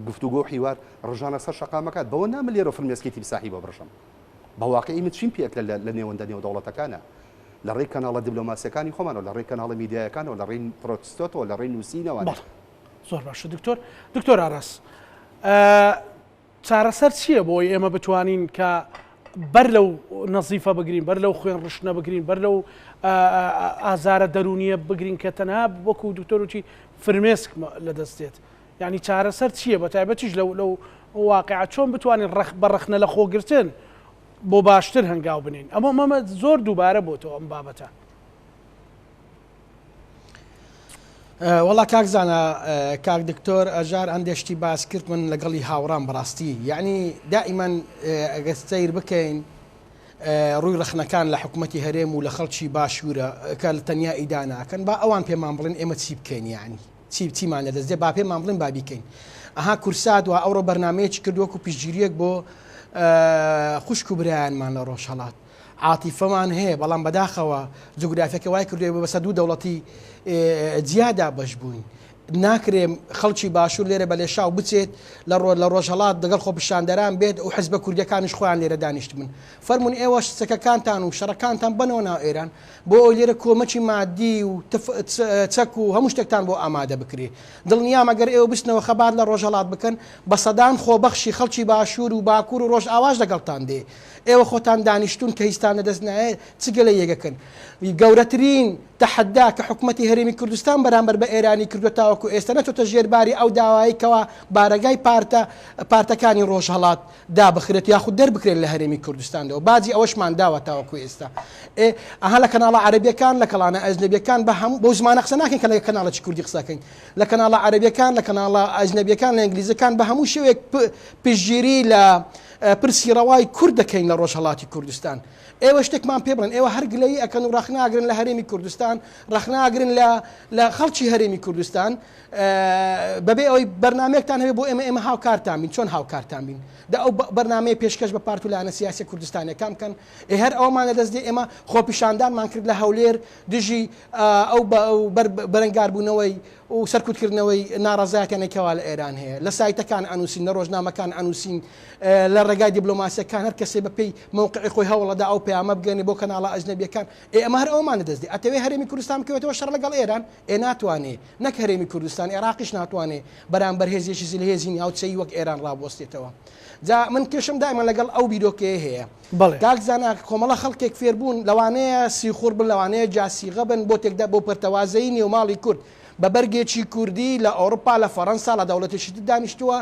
گفتوگۆ و حیوار ڕژانە سەر شەقامەکات بەوە ناملێرە فرمێسکێتی بساحی بە بڕشم بە واقعی من چیم پێک لە نێوەندە نێو دەوڵەتەکانە لە ڕێی کەناڵە دیبلۆماسیەکانی خۆمانەوە لە ڕێی کەناڵە میدیایەکانەوە لە ڕێی پرۆتستۆتەوە لە ڕێی نووسینەوە زۆر باشە دکتۆر ئاراس چارەسەر چییە بۆی ئێمە بتوانین کە بەر لەو نەزیفە بگرین بەر لەو خوێن ڕشنە بگرین بەر لەو ئازارە دەرونیە بگرین کە تەنها وەکو دکتۆرکی فرمێسک لەدەستێت یعنی چارەسەر چییە بە تایبەتیش لەو واقعە چۆن بتوانین بەڕەخنە لە خۆگرتن بۆ باشتر هەنگاو بنین ئەمە مەمە زۆر دووبارە بۆتەوە ئەم بابەتە وەڵا کاکزانە کاک دکتۆر ئەژار ئەندێشتی باس کرد من لەگەڵی هاوڕام بەڕاستی یعنی دائیمەن ئەگەر سەیر بکەین ڕووی ڕخنەکان لە حکوومەتی هەرێم و لە خەڵکی باشوورە کە لە تەنیا ئیداناکەن با ئەوان پێمان بڵێن ئێمە چی بکەین یعنی چیمان لەدەستێ با پێمان بڵێن با بیکەین ئەها کورسات و ئەوڕۆ بەرنمەیەکی کردووەکو پیشگیریەک بۆ خوشک و برایانمان لە ڕۆژهەڵات عاتیفەمان هەیە بەڵام بەداخەوە جوگرافیەکە وای کردوێ بەسە دوو دەوڵەتی جیادا بەش بووین ناکرێم خەڵکی باشوور لێرە بە لێشاو بچێت لە ڕۆژهەڵات دەگەڵ خۆپشاندەران بێت و حیزبە کوردیەکانیش خۆیان لێرە دانیشت من فەرمونون ئێوە سەکەکانتان و شەڕەکانتان بنەوە ناو ئێران بۆ ئەو لێرە کۆمەکی مادی و چەک و هەموو شتێکتان بۆ ئامادە بکرێ دڵنیام ئەگەر ئێوە بستنەوە خەبات لە ڕۆژهەڵات بکەن بە سەدان خۆبەخشی خەڵکی باشوور و باکوور و ڕۆژ ئاواش لەگەڵتان دێ ئێوە خۆتان دانیشتون کە هیچتان نەدەست نایە چگەلە یەکەکەن گەورەترین تەحەدا کە حکوومەتی هەرێمی کوردستان بەرامبەر بە ئێرانی کردووە تاوەکو ئێستا نەتۆتە ژێرباری ئەو داواییکەوە بارەگای پارتەکانی ڕۆژهەڵات دابخرێت یاخود دەربکرێت لە هەرێمی کوردستانەوە باجی ئەوەشمان داوە تاوەکو ئێستا ئەها لە کەناڵە عەرەبیەکان لە کەڵانە ئەجنەبیەکان بە هەموو بۆ زمانە قسە ناکەین کە لە کەناڵی کوردی قسەکەین لە کەناڵە عەرەبیەکان لە کەناڵە ئەجنەبیەکان لە ئینگلیزەکان بە هەموو شێوێک پشتگیری لە پرسی ڕەوای کورد دەکەین لە ڕۆژهەڵاتی کوردستان ئێوە شتێکمان پێ بڵێن ئێوە هەر گلەیی ئەکەن و ڕەخناگرن لە هەرێمی کوردستان ڕەخناگرن لە خەڵکی هەرێمی کوردستان بەبێ ئەوەی بەرنمەیەکتان هەبێ بۆ ئێمە هاوکارتان بین چۆن هاوکارتان بین دا ئەو بەرنمەیە پێشکەش بە پارتولانە سیاسی کوردستانەکان بکەن هەر ئەومان لەدەست دێ ئێمە خۆپیشاندانمان کرد لە هەولێر دژی ئەو بەرەنگاربوونەوەی و سەرکوتکردنەوەی ناڕەزایەتیانێکەوە لە ئێران هەیە لە سایتەکان ئەنووسین لە ڕۆژنامەکان ئەنووسین لە ڕێگای دیبلۆماسیەکان هەر کەسێ بەپێی مووقعی خۆی هەوڵەدا ئەو پەیامە بگەنێ بۆ کەناڵە ئەجنەبیەکان ئەمە هەر ئەومانە دەستێ ئەتەوێ هەرێمی کوردستان بکەوێتەوە شەڕ لەگەڵ ئێران ناتوانێ نەک هەرێمی کوردستان عێراقیش ناتوانێ بەرامبەر هێزیێکی زلهێزی ناوچەی وەک ئێران ڕابوەستێتەوە جا من کێشم دائما لەگەڵ ئەو بیرۆکەیە هەیە کاکزانە کۆمەڵە خەڵکێک فێربوون لەوانەیە سیخور بن لەوانەیە جاسیغە بن بۆ تێکدا بۆ پەرتەوازەی نێوماڵی کورد بە بەرگێکی کوردی لە ئەوروپا لە فەڕەنسا لە دەوڵەتێکی دانیشتووە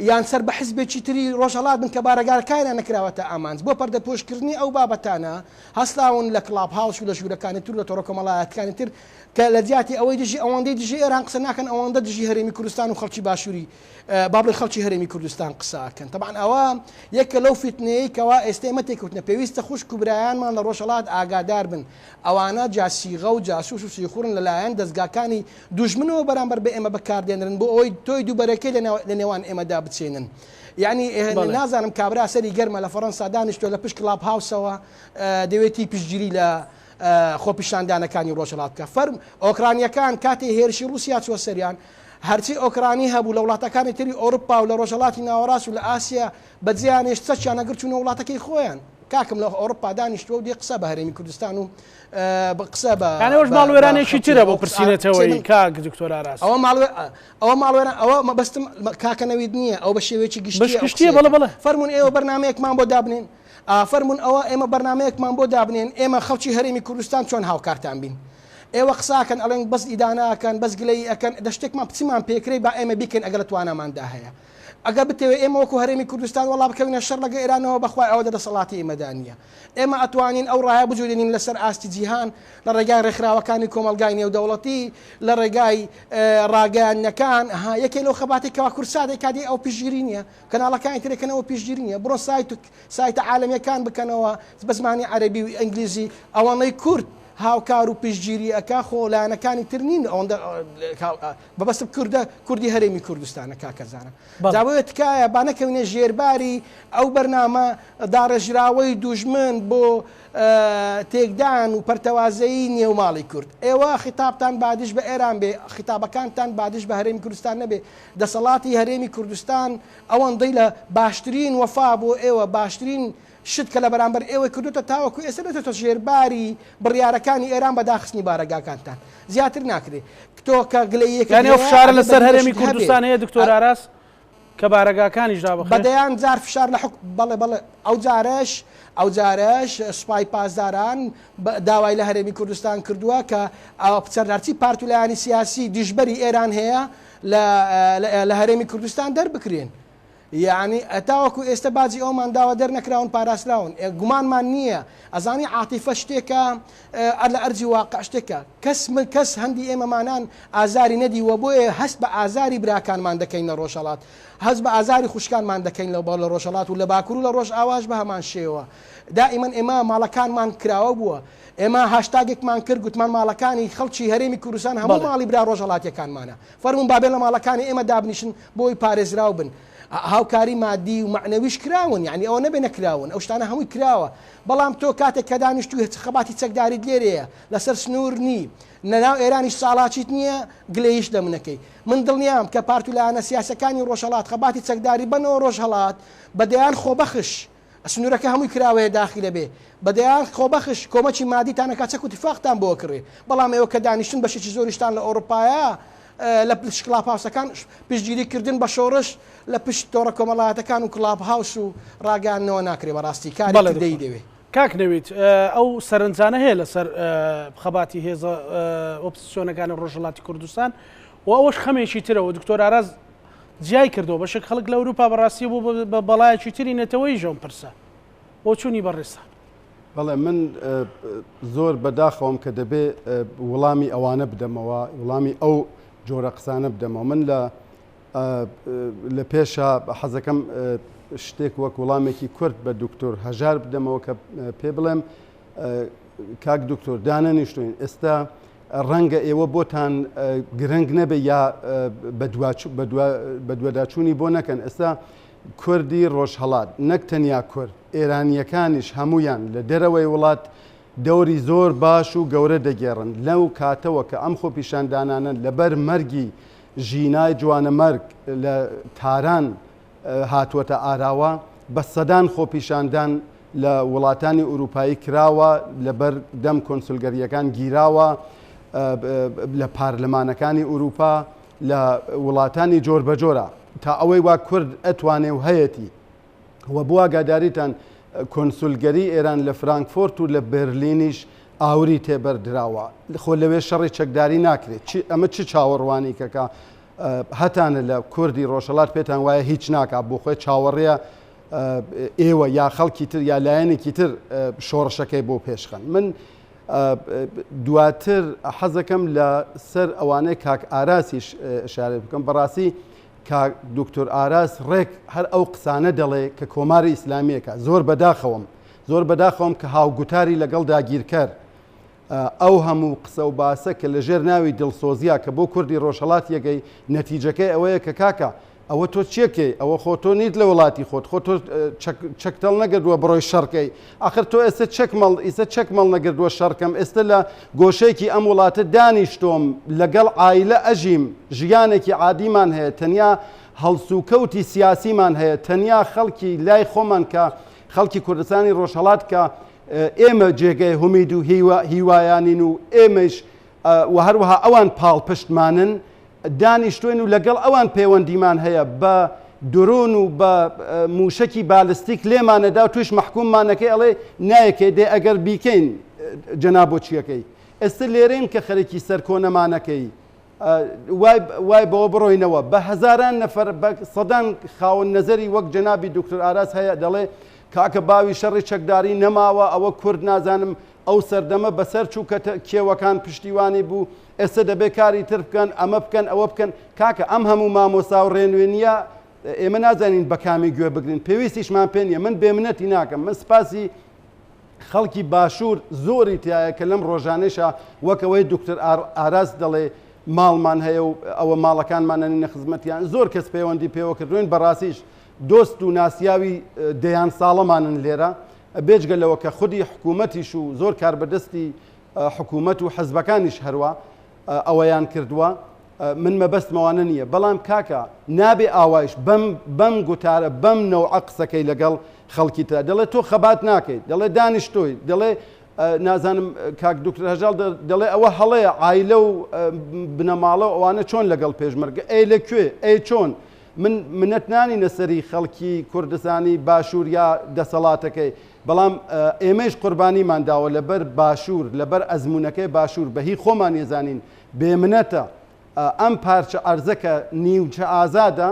یان سەر بە حیزبێکی تری ڕۆژهەڵات بن کە بارەگارەکانیان نەکراوەتە ئامانج بۆ پەردە پۆشکردنی ئەو بابەتانە هەستاون لە کڵاب هاوس و لە ژوورەکانی تر لە تۆڕە کۆمەڵایەتەکانی تر کە لە جیاتی ئەوەی دژی ئەوەندەی دژی ئێران قسە ناکەن ئەوەندە دژی هەرێمی کوردستان و خەڵکی باشووری بابڵی خەڵکی هەرێمی کوردستان قساکەن طبعا ئەوە یەکە لەو فیتنەیە کەوا ئێستا ئێمە تێکوتنە پێویستە خوشک و برایانمان لە ڕۆژهەڵات ئاگادار بن ئەوانە جاسیغە و جاسوس و سیخورن لەلایەن دەستگاکانی دوژمنەوە بەرامبەر بە ئێمە بەکاردێنرن بۆ ئەوەی تۆی دووبەرەکەی لە نێوان ئێمەدا بچێنن یعنی نازانم کابرا سەری گەرمە لە فەڕەنسا دانیشتۆ لە پشت کڵاب هاوسەوە دەوێتی پشتگیری لە خۆپیشاندانەکانی ڕۆژهەڵات بکە فەرم ئۆکرانیەکان کاتی هێرشی رووسیا چوە سەریان هەرچی ئۆکرانی هەبوو لە وڵاتەکانی تری ئەوروپا و لە ڕۆژهەڵاتی ناوەڕاست و لە ئاسیا بەجیانێش چەچیان نەگرچوونە وڵاتەکەی خۆیان کاکم لە ئەوروپا دانیشتوە و دێ قسە بە هەرێمی کوردستان و قسە بە ئەوەش ماڵوێرانێکی ترە بۆ پرسیینەتەوەی کاک دکتۆر ئاراس ئەوە ماڵوێران ئەوە بەستم کاکەنەوید نییە ئەو بە شێوەیەکی گشتیە بەڵە فەرمونون ئێوە بەرنمەیەکمان بۆ دابنێن فەرمونون ئەوە ئێمە بەرنمەیەکمان بۆ دابنێن ئێمە خەڵکی هەرێمی کوردستان چۆن هاوکارتان بین ئێوە قساکەن ئەڵێن بەس ئیداناکەن بەس گلەی ئەەکەن دەشتێکمان پچیمان پێکرێ با ئێمە بیکەین ئەگەر تواناماندا هەیە ئەگەر بتەوێت ئێمە وەکو هەرێمی کوردستان وڵا بکەوینە شەڕ لەگە ئێرانەوە بەخوای ئەوە دەسەڵاتی ئێمەدانە ئێمە ئەتوانین ئەو ڕایە بجوێنین لەسەر ئاستی جیهان لە ڕێگای ڕێکخراوەکانی کۆمەلگای نێودەوڵەتی لە ڕێگای ڕاگەیانەکان یەکێ لەو خەباتی کەوا کورسادێک کادی ئەو پشگیری نییە کەناڵەکانی ترێکەنەوە پشگیری نییە بڕۆ سایتە عالەمیەکان بکەنەوە بە زمانی عەرەبی و ئەنگلیزی ئەوەنەی کورد هاوکار و پشگیری ئەکا خۆلایەنەکانی تر نین بەبەست کوردی هەرێمی کوردستانە کاکەزانە داوێت تکایە با نەکەونێ ژێرباری ئەو بەرنامە داڕێژراوەی دوژمن بۆ تێکدان و پەرتەوازەیی نێوماڵی کورد ئێوە خیتابتان بادش بە ئێران بێ خیتابەکانتان بادش بە هەرێمی کوردستان نەبێ دەسەڵاتی هەرێمی کوردستان ئەوەندەی لە باشترین وەفا بۆ ئێوە باشترین شت کە لە بەرامبەر ئێوە کردوتە تاوەکو ئێستا دێتە ژێرباری بڕیارەکانی ئێران بەداخستنی بارەگاکانتان زیاتر ناکرێت تۆ کە گلەیەکە فشار لەسەر هەرێمی کوردستان هەیە دکتۆر ئاراس کە بارەگاکانیش دابخێن بەدەیان جار فشار لە حکم بەڵێ ئەو جارش سوپای پاسداران داوای لە هەرێمی کوردستان کردووە کە ئەو پچەرنارچی پارتولایانی سیاسی دیژبەری ئێران هەیە لە هەرێمی کوردستان دەربکرێن یعنی ئەتاوەکو ئێستا باجی ئەومان داوە دەرنەکراون پاراستراون گومانمان نییە ئەزانی عاتیفە شتێکە لە ئەرجی واقع شتێکە کەس هەندی ئێمەمانان ئازاری نەدیوە بۆیە هەست بە ئازاری براکانمان دەکەین لە ڕۆژهەڵات هەست بە ئازاری خوشکانمان دەکەین لە ڕۆژهەڵات و لە باکوور و لە ڕۆژ ئاواش بە هەمان شێوە دائیمەن ئێمە ماڵەکانمان کراوە بووە ئێمە هاشتاگێکمان کرد گوتمان ماڵەکانی خەڵکی هەرێمی کوردستان هەموو ماڵی برا ڕۆژهەڵاتیەکانمانە فەرمون بابێن لە ماڵەکانی ئێمە دابنیشن بۆی پارێزراو بن هاوکاری مادی و معنەویش کراون یعنی ئەوە نەبێ نەکراون ئەو شتانە هەمووی کراوە بەڵام تۆ کاتێک کە دانیشتوی خەباتی چەکداریت لێرەیە لەسەر سنوور نی نەناو ئێرانیش ساڵاچیت نییە گلەیش لە منەکەی من دڵنیام کە پارتولایەنە سیاسەکانی ڕۆژهەڵات خەباتی چەکداری بنەوە ڕۆژهەڵات بەدەیان خۆبەخش سنوورەکە هەمووی کراوەیە داخلە بێ بەدەیان خۆبەخش کۆمەکی مادیتانەکە چەک و تیفاقتان بۆ کڕێ بەڵام ئێوە کە دانیشتن بەشێکی زۆریشتان لە ئەوروپایە لە پشت کڵاپ هاوسەکان پشتگیریکردن بە شۆڕش لە پشت تۆڕە کۆمەڵایەتەکان و کڵاپ هاوس و ڕاگەاندنەوە ناکرێ بەڕاستی کاری دەی دەوێت کاک نەویت ئەو سەرنجانە هەیە لەسەر خەباتی هێزە ئۆپسیۆنەکانی ڕۆژهەڵاتی کوردستان و ئەوەش خەمێکی ترەوە دکتۆر ئاراس جیای کردەوە بەشێک خەڵک لە ئەوروپا بەڕاستی بوو بە بەڵایەکی تری نێتەوەی ژۆم پرسە بۆ چوونی بەڕێستان بەڵێ من زۆر بەداخەوەم کە دەبێ وەڵامی ئەوانە بدەمەوە وەڵامی ئەو جۆرە قسانە بدەمەوە من لە پێشە حەزەکەم شتێک وەک وەڵامێکی کورد بە دکتۆر هەژار بدەمەوە کە پێ بڵێم کاک دکتۆر دانەنیشتوین ئێستا ڕەنگە ئێوە بۆتان گرنگ نەبێ یا بە دووەداچوونی بۆ نەکەن ئێستا کوردی ڕۆژهەڵات نەک تەنیا کورد ئێرانیەکانیش هەمویان لە دەرەوەی وڵات دەوری زۆر باش و گەورە دەگێڕن لەو کاتەوە کە ئەم خۆپیشاندانانە لەبەر مەرگی ژینای جوانە مەرگ لە تاران هاتووەتە ئاراوە بە سەدان خۆپیشاندان لە وڵاتانی ئوروپایی کراوە لەبەر دەم کۆنسولگەریەکان گیراوە لە پارلەمانەکانی ئوروپا لە وڵاتانی جۆر بەجۆرە تا ئەوەی وا کورد ئەتوانێ و هەیەی وە بووە گاداریتان کۆنسولگەری ئێران لە فرانکفۆرت و لە بەرلینیش ئاوری تێبەردراوە خۆ لەوێ شەڕی چەکداری ناکرێت ئەمە چ چاوەڕوانی کەکە هەتانە لە کوردی ڕۆژهەڵات پێتان وایە هیچ ناکە بۆ خۆی چاوەڕێە ئێوە یا خەڵکی تر یا لایەنێکی تر شۆڕشەکەی بۆ پێشخەن من دواتر حەزەکەم لە سەر ئەوانەی کاک ئاراسیش شارێ بکەم بەڕاستی کاک دکتۆر ئاراس ڕێک هەر ئەو قسانە دەڵێ کە کۆماری ئیسلامیەکە زۆر بەداخەوەم کە هاوگوتاری لەگەڵ داگیرکەر ئەو هەموو قسە و باسە کە لە ژێر ناوی دڵسۆزیە کە بۆ کوردی ڕۆژهەڵات یەگەی نەتیجەکەی ئەوەیە کە کاکە ئەوە تۆ چێکەی ئەوە خۆ تۆ نیت لە وڵاتی خۆت خۆ تۆ چەکتەڵ نەگردووە بڕۆی شەڕکەی ئاخر تۆ ئێستا چەکمەڵ نەگردووە شەڕکەم ئێستا لە گۆشەیەکی ئەم وڵاتە دانیشتۆم لەگەڵ ئایلە ئەژیم ژیانێکی عادیمان هەیە تەنیا هەڵسوکەوتی سیاسیمان هەیە تەنیا خەڵکی لای خۆمان کە خەڵکی کوردستانی ڕۆژهەڵات کە ئێمە جێگەی هومید و هیوایانین و ئێمەش و هەروەها ئەوان پاڵپشتمانن دانیشتوێن و لەگەڵ ئەوان پەیوەندیمان هەیە بە درۆن و بە موشکی بالستیک لێمانەدا و توش محکوممانەکەی ئەڵێ نایەکەی دێ ئەگەر بیکەین جەنابۆچیەکەی ئێستا لێرەین کە خەرێکی سەرکۆنەمانەکەی وای بەوە بڕۆینەوە بە هەزاران نەفەر بە سەدان خاوەن نەزەری وەک جەنابی دکتۆر ئاراس هەیە دەڵێ کاکە باوی شەڕی چەکداری نەماوە ئەوە کورد نازانم ئەو سەردەمە بەسەر چووکە کێوەکان پشتیوانی بوو ئێستا دەبێ کاری تر بکەن ئەمە بکەن ئەوە بکەن کاکە ئەم هەموو مامۆسا و ڕێنوێنیە ئێمە نازانین بە کامی گوێ بگرین پێویستیشمان پێ نییە من بێمنەتی ناکەم من سپاسی خەڵکی باشوور زۆری تایە کە لەم ڕۆژانێشە وەکەوەی دکتۆر ئاراس دەڵێ ماڵمان هەیە و ئەوە ماڵەکانمانەنینە خزمەتیان زۆر کەس پەیوەندی پێوە کردوین بەڕاستیش دۆست و ناسیاوی دەیان ساڵەمانن لێرە بێجگەلەوە کە خودی حکوومەتیش و زۆر کاربەدەستی حکوومەت و حەزبەکانیش هەروە ئەوەیان کردووە من مەبەستمەوانە نییە بەڵام کاکە نابێ ئاوایش بەم گوتارە بەم نەوعە قسەکەی لەگەڵ خەڵکی تا دەڵێ تۆ خەبات ناکەیت دەڵێ دانیشتۆی دەڵێ نازانم کاک دکتۆر هەژاڵ دەڵێ ئەوە هەڵەیە عایلە و بنەماڵە و ئەوانە چۆن لەگەڵ پێشمەرگە ئەی لەکوێ ئەی چۆن من منەتنانی نەسەری خەڵکی کوردستانی باشوور یا دەسەڵاتەکەی بەڵام ئێمەش قوربانیمان داوە لەبەر باشوور لەبەر ئەزمونونەکەی باشوور بەهی خۆمان ێزانین بێمنەتە ئەم پارچە ئەرزەکە نیوچە ئازادە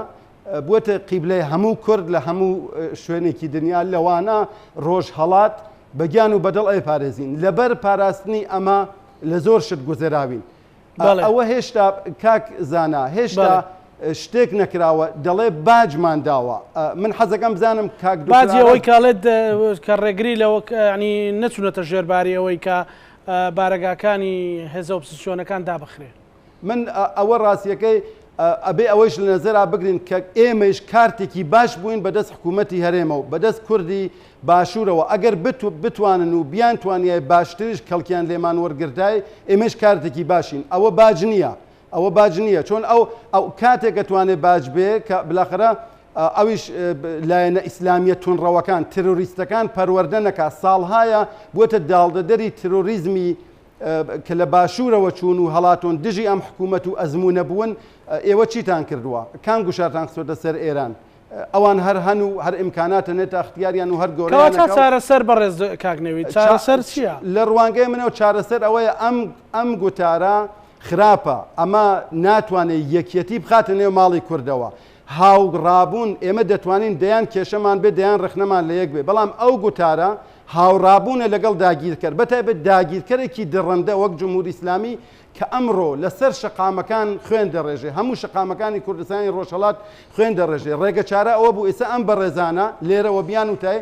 بووەتە قیبلەی هەموو کورد لە هەموو شوێنێکی دنیا لەوانە ڕۆژهەڵات بەگیان و بەدڵ ئەی پارێزین لەبەر پاراستنی ئەمە لە زۆر شت گوزێراوین ئەوە هێشتا کاک زانا هێشتا شتێک نەکراوە دەڵێ باجمان داوە من حەزەکەم بزانم کاک باجی ئەوەی کاڵێت کە ڕێگری لەوە ینی نەچونەتە ژێرباری ئەوەی کە بارەگاکانی هێزە ئۆپۆزیسیۆنەکان دابخرێ من ئەوە ڕاستیەکەی ئەبێ ئەوەیش لە نەزەرا بگرین کە ئێمەش کارتێکی باش بووین بەدەست حکوومەتی هەرێمە و بەدەست کوردی باشوورەوە ئەگەر بتوانن و بیان توانیای باشتریش کەڵکیان لێمان وەرگردای ئێمەش کارتێکی باشین ئەوە باج نییە ئەوە باج نییە چۆن ئەو کاتێک دەتوانێت باش بێ کە بلاخرە ئەویش لایەنە ئیسلامیە تونڕەوەکان تروریستەکان پەروەردە نەکا ساڵهایە بووەتە داڵدەدەری تروریزمی کە لە باشوورەوە چوون و هەڵاتۆن دژی ئەم حکوومەت و ئەزمونە بوون ئێوە چیتان کردووە کام گوشارتان خستۆتە سەر ئێران ئەوان هەر هەن و هەر ئیمکاناتە نێتە اختیاریان و هەر گەورەیان چارەسەر بەڕێز کاکنەوی چارەسەر چییە لە ڕوانگەی منەوە چارەسەر ئەوەیە ئەم گوتارە خراپە ئەمە ناتوانێت یەکەتی بخاتە نێو ماڵی کوردەوە هاوڕابوون ئێمە دەتوانین دەیان کێشەمان بێ دەیان ڕخنەمان لە یەک بێ بەڵام ئەو گوتارە هاوڕابوونە لەگەڵ داگیرکەر بەتایبەت داگیرکەرێکی دڕندە وەک جمهوری ئیسلامی کە ئەمڕۆ لەسەر شەقامەکان خوێن دەڕێژێ هەموو شەقامەکانی کوردستانی ڕۆژهەڵات خوێن دەڕێژێ ڕێگە چارە ئەوە بوو ئێستا ئەم بەڕێزانە لێرەوە بیان وتای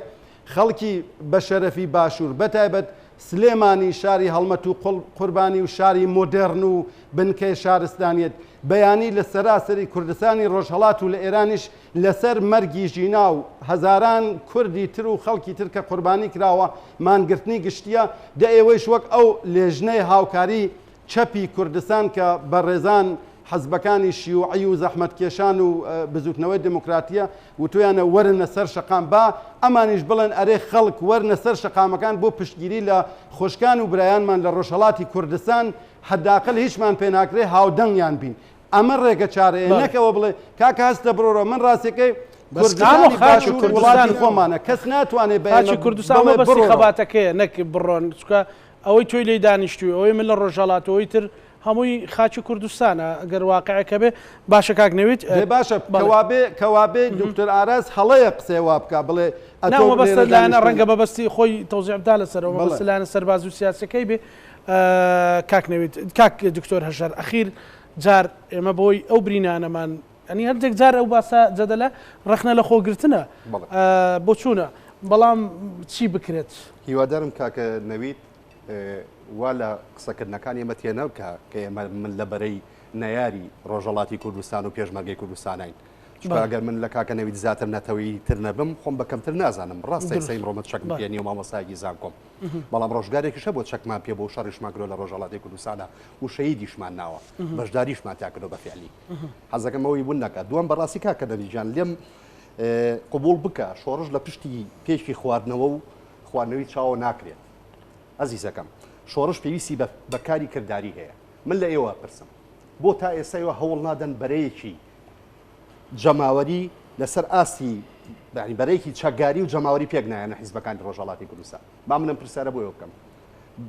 خەڵکی بە شەرەفی باشوور بەتایبەت سلێمانی شاری هەڵمەت و قوربانی و شاری مۆدرن و بنکەی شارستانیت بەیانی لە سەراسەری کوردستانی ڕۆژهەڵات و لە ئێرانیش لەسەر مەرگی ژینا و هەزاران کوردی تر و خەڵکی تر کە قوربانی کراوە مانگرتنی گشتیە دە ئێوەیش وەک ئەو لێژنەی هاوکاری چەپی کوردستان کە بەڕێزان حەزبەکانی شیوعی و زەحمەتکێشان و بزوتنەوەی دموکراتیە و تویانە وەرنە سەر شەقام با ئەمانیش بڵێن ئەرێ خەڵک وەرنە سەر شەقامەکان بۆ پشتگیری لە خۆشکان و برایانمان لە ڕۆژهەڵاتی کوردستان حداقل هیچمان پێ ناکرێ هاودەنگیان بین ئەمە ڕێگە چارەیە نەکەوە بڵێ کاکە هەستە بڕۆرە من ڕاستەکەی کوردستانی باش و وڵاتی خۆمانە کەس ناتوانێت باچی کوردستان بەسی خەباتەکەیە نەک بڕۆن چکە ئەوەی تۆی لێ دانیشتوی ئەوەی من لە ڕۆژهەڵاتەوەی تر هەمووی خاچی کوردستانە ئەگەر واقعەکە بێ باشە کاکنەویت باشە کەوابێ دکتۆر ئاراس هەڵەیە قسێ وا بکە بڵێ بەستە لایەنە ڕەنگە بەبەستی خۆی تەوزیعدا لەسەرەوە بەستە لایەنە سەرباز و سیاسەکەی بێ کاکنەویت کاک دکتۆر هەژار ئەخیر جار ئێمە بۆی ئەو برینانەمان ئەنی هەردێک جار ئەو باسە جەدەلە ڕەخنە لە خۆگرتنە بۆ چوونە بەڵام چی بکرێت هیوادارم کاکە نەوید وا لە قسەکردنەکانی ئێمە تێنە بکە کە ئێمە من لە بەرەی نەیاری ڕۆژهەڵاتی کوردستان و پێشمەرگەی کوردستانین ئەگەر من لە کاکە نەوید زیاتر نەتەوەی تر نەبم خۆم بەکەمتر نازانم ڕاستی سەیم ڕۆمە چەک پێنی و مامۆستایەکی زانکۆم بەڵام ڕۆژگارێکیشە بۆ چەکمان پێ بۆ شەڕیشماگرۆ لە ڕۆژهەڵاتی کوردستانە و شەهیدیشمان ناوە بەشداریشمان تاکردۆ بەفعلی حەزەکەمەوەی بوون نەکات دووەم بەڕاستی کاکە نەویدجان لێم قبول بکە شۆڕش لە پشتی پێشی خواردنەوە و خواردنەوەی چاوە ناکرێت ئەزیزەکەم شۆڕش پێویستی بەکاری کردداری هەیە من لە ئێوە پرسم بۆ تا ئێستاەوە هەوڵ نادەن بەرەیەکی جەماوەری لەسەر ئاستی بەرەیەکی چەکگاری و جەماوەری پێک نایەنە حیزبەکانی ڕۆژهەڵاتی کوردستان با منم پرسیارە بۆ بکەم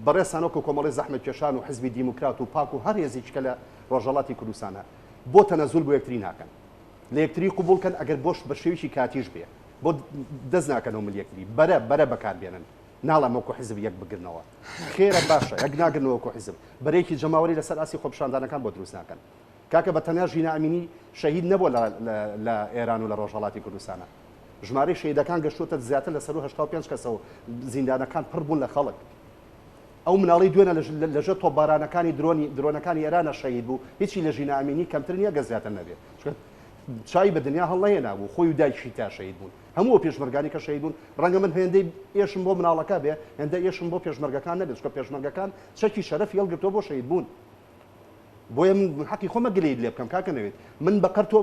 بەڕێستانەوە کۆمەڵی زەحمەتکێشان و حیزبی دیموکرات و پاک و هەر هێزێکە لە ڕۆژهەڵاتی کوردستانە بۆ تەنەزول بۆ یەکتری ناکەن لە یەکتری قبولکەن ئەگەر بۆش بە شێویشی کاتیش بێ بۆ دەست ناکەنەوە من یەکتری بەرە بەکاربێنن ناڵام وەکو حیزب یەک بگرنەوە خێرە باشە یەک ناگرنەوە وەکو حیزب بەرەیەکی جەماوەری لەسەر ئاسی خۆپشاندانەکان بۆ دروست ناکەن کاکە بە تەنیا ژینە ئەمینی شەهید نەبووە لە ئێران و لە ڕۆژهەڵاتی کوردستانە ژمارەی شەهیدەکان گەشتوتە زیاتر لە 185 کەسەوە زیندانەکان پڕ بوون لە خەڵک ئەو مناڵی دوێنە لەژێر تۆپبارانەکانی درۆنەکانی ئێرانە شەهید بوو هیچی لە ژینە ئەمینی کەمتر نییە گە زیاتر نەبێت چای بە دنیا هەڵەیە بوو خۆی و دایکی تا شەهید بوون هەموو پێشمەرگانی کە شەهید بوون ڕەنگە من هێندەی ئێشم بۆ مناڵەکە بێ هێندە ئێشم بۆ پێشمەرگەکان نەبێت چکە پێشمەرگەکان چەکی شەرەف هێڵگرتەوە بۆ شەهید بوون بۆیە من حەقی خۆمە گلەیت لێ بکەم کاکە نەوێت من بەقەر تۆ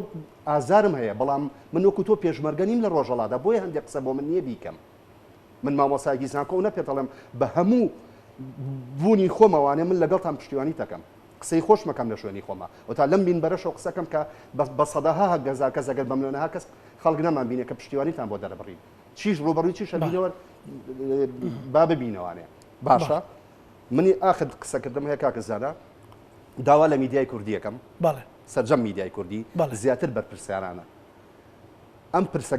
ئازارم هەیە بەڵام من وەکو تۆ پێشمەرگە نیم لە ڕۆژهەڵادا بۆیە هەندێک قسە بۆ من نییە بیکەم من مامۆستایەکی زانکۆ و نەپێتەڵێم بە هەموو بوونی خۆمەوانێ من لەگەڵتان پشتیوانی دەکەم قسەی خۆش مەکەم لە شوێنی خۆمە و تا لەم بین بەرەشەوە قسەکەم کە بە سەداها هەگەزار کەس ئەگەر بە ملیۆنەها کەس خەڵک نەمان بینێ کە پشتیوانیتان بۆ دەرەبڕین چیش ڕوبەڕووی چی شەبینەوە با ببینەوانێ باشە منی ئاخر قسەکردم هەیە کاکە زانە داوا لە میدیای کوردی یەکەم سەرجەم میدیای کوردی زیاتر بەرپرسیارانە ئەم پرسە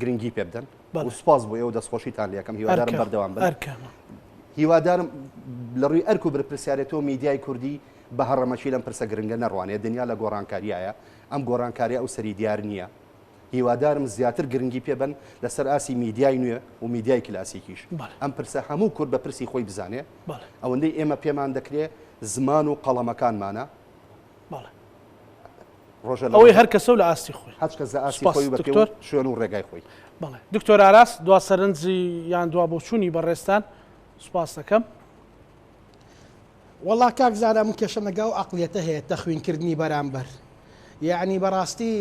گرنگی پێ بدەن و سوپاس بۆ ئێوە دەستخۆشیتان لێ یەکەم هیوادارم بەردەوام بن هیوادارم لە ڕووی ئەرک و بەرپرسیارێتەوە میدیای کوردی بە هەڕەمەچی لەم پرسە گرنگە نەڕوانێت دنیا لە گۆڕانکاریایە ئەم گۆڕانکاریە ئەو سەری دیار نییە هیوادارم زیاتر گرنگی پێبن لەسەر ئاسی میدیای نوێ و میدیای کلاسیکیش ئەم پرسە هەموو کورد بە پرسی خۆی بزانێ ئەوەندەی ئێمە پێمان دەکرێت زمان و قەڵەمەکانمانە ئەوەی هەر کەسە و لە ئاستی خۆی هەچ کەس ئاسی خۆی بە شوێن و ڕێگای خۆی بەڵێ دکتۆر ئاراس دوا سەرنجی یان دوا بۆچوونی بەڕێستان سوپاس دەکەم وەڵا کاک زارە من کێشە نەگا و عەقڵیەتە هەیە تەخوینکردنی بەرامبەر یعنی بەڕاستی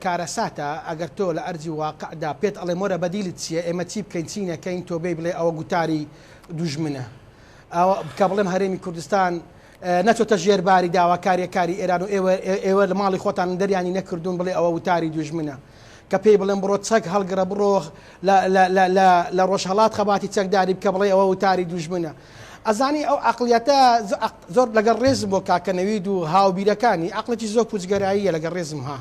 کارەساتە ئەگەر تۆ لە ئەرجی واقعدا پێت ئەڵێ مۆرە بەدیلت چییە ئێمە چی بکەین چی نەکەین تۆ بێ بڵێ ئەوە گوتاری دوژمنە ئەوە بکە بڵێم هەرێمی کوردستان نەچۆتە ژێرباری داواکاریەکاری ئێران و ئێوە لە ماڵی خۆتان دەریانی نەکردوون بڵێ ئەوە وتاری دوژمنە کە پێی بڵێن بڕۆ چەک هەڵگرە بڕۆ لە ڕۆژهەڵات خەباتی چەکداری بکە بڵێ ئەوە وتاری دوژمنە ئەزانی ئەو عەقڵیەتە زۆر لەگەڵ ڕێزم بۆ کاکە نەوید و هاوبیرەکانی عەقڵێکی زۆر پوچگەراییە لەگەڵ ڕێزم ها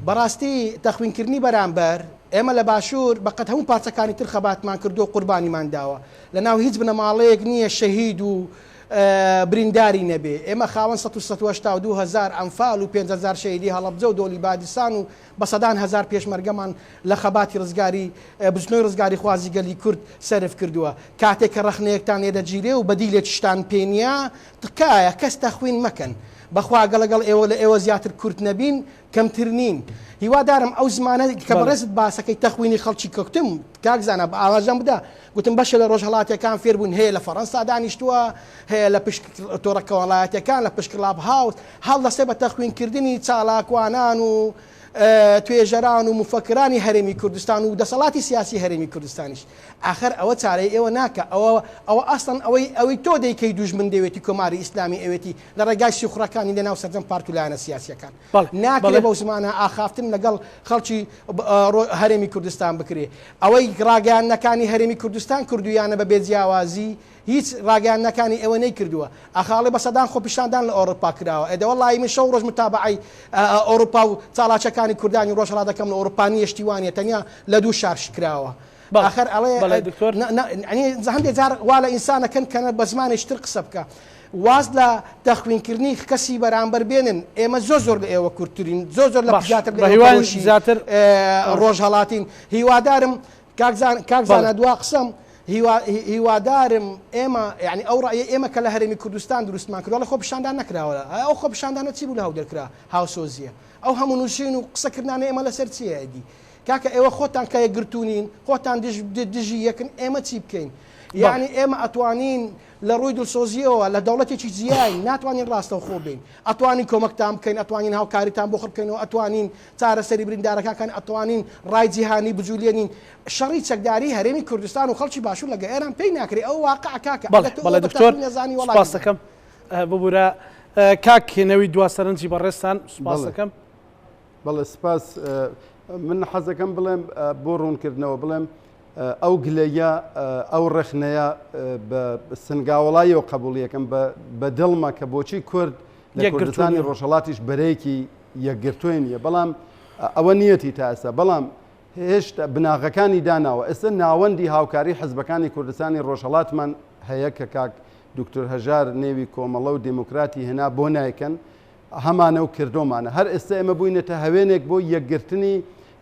بەڕاستی تەخوینکردنی بەرامبەر ئێمە لە باشوور بەقەت هەموو پارچەکانی تر خەباتمان کردو و قوربانیمان داوە لە ناو هیچ بنەماڵەیەک نییە شەهید و برینداری نەبێ ئێمە خاوەن 1970 ئەمفال و 5,000 شەیدی هەڵەبجە و دۆلی بادیسان و بە سەدان هزار پێشمەرگەمان لە خەباتی ڕزگاری بچنەوەی ڕزگاری خوازی گەلی کورد سەرف کردووە کاتێک کە ڕەخنەیەکتان لێدەگیرێ و بەدیلێک شتان پێنیا تکایە کەس تەخوین مەکەن بەخوا گەڵەگەڵ ئێوە لە ئێوە زیاتر کورت نەبین کەمتر نین هیوادارم ئەو زمانە کە بەڕێزت باسەکەی تەخوینی خەڵکی کەوتم کاکزانە بە ئاوازەم بدا گوتم بەشە لە ڕۆژهەڵاتیەکان فێربوون هەیە لە فەڕەنسا دانیشتووە هەیە لە پشت تۆڕە کۆڵایەتەکان لە پشت کلاب هاوس هەڵ دەستێ بە تەخوینکردنی چالاکوانان و توێژەران و مفەکرانی هەرێمی کوردستان و دەسەڵاتی سیاسی هەرێمی کوردستانیش آخر ئەوە چارەی ئێوە ناکە ئەوە ئەسڵەن ئەوەی تۆ دەیکەی دوژمن دەوێتی کۆماری ئیسلامی ئەوێتی لە ڕێگای سیخڕەکانی لەناو سەرجەم پارت و لایەنە سیاسیەکان ناکرێت بەو زمانە ئاخافتن لەگەڵ خەڵکی هەرێمی کوردستان بکرێ ئەوەی ڕاگەیاندنەکانی هەرێمی کوردستان کردویانە بە بێجیاوازی هیچ ڕاگەیاندنەکانی ئێوە نەیکردووە ئاخاڵی بە سەدان خۆپیشاندان لە ئەوروپا کراوە ئێدەوە وەڵی من شەو ڕۆژ متابعی ئەوروپا و چاڵاچەکانی کوردانی ڕۆژهەڵات دەکەم لە ئەوروپانی یەشتیوانیە تەنیا لە دوو شارش کراوە آخر ئەڵێ هەندێک جار وا لە ئینسانەکەن کەنە بە زمانێشتر قسە بکە واز لە تەخوینکردنی کەسی بەرامبەر بێنن ئێمە زۆر لە ئێوە کورتترین زۆر لە زیاتر ڕۆژهەڵاتین هیوادارم کاکزانە دوا قسەم هیوادارم ئێمە یعنی ئەو ڕایە ئێمە کە لە هەرێمی کوردستان دروستمان کردووە لە خۆپیشاندان نەکراوە ئەو خۆپیشاندانە چی بوو لە هەو دەرکرا هاوسۆزیە ئەو هەموو نووسین و قسەکردانە ئێمە لەسەر چیەدی کاکە ئێوە خۆتان کە یەکگرتوونین خۆتان دژی یەکن ئێمە چی بکەین یعنی ئێمە ئەتوانین لە ڕووی دڵسۆزیەوە لە دەوڵەتێکی جیایی ناتوانین ڕاستەوخۆ بین ئەتوانین کۆمەکتان بکەین ئەتوانین هاوکاریتان بۆ خڕکەینەوە ئەتوانین چارەسەری بریندارەکان ئەتوانین ڕای جیهانی بجوولێنین شەڕی چەکداری هەرێمی کوردستان و خەڵکی باشوور لە ئێران پێی ناکرێت ئەو واقع کاکە بەڵێ دکتۆر سپاس دەکەم ببوورە کاکێنەوەی دواسەرنجی بەڕێستان سپاس دەکەم بەڵێ سپاس من حەزەکەم بڵێم بۆ ڕوونکردنەوە بڵێم ئەو گلەیە ئەو ڕخنەیە بە سنگاوەڵایەوە قبولیەکەم بە دڵمە کە بۆچی کورد لە کوردستانی ڕۆژهەڵاتیش بەرەیەکی یەکگرتووی نیە بەڵام ئەوە نیەتی تا ئێستا بەڵام هێشتا بناغەکانی داناوە ئێستا ناوەندی هاوکاری حزبەکانی کوردستانی ڕۆژهەڵاتمان هەیە کە کاک دکتۆر هەژار نێوی کۆمەڵە و دموکراتی هێنا بۆ نایکەن هەمانە و کردۆمانە هەر ئێستا ئێمە بووینەتە هەوێنێک بۆ یەکگرتنی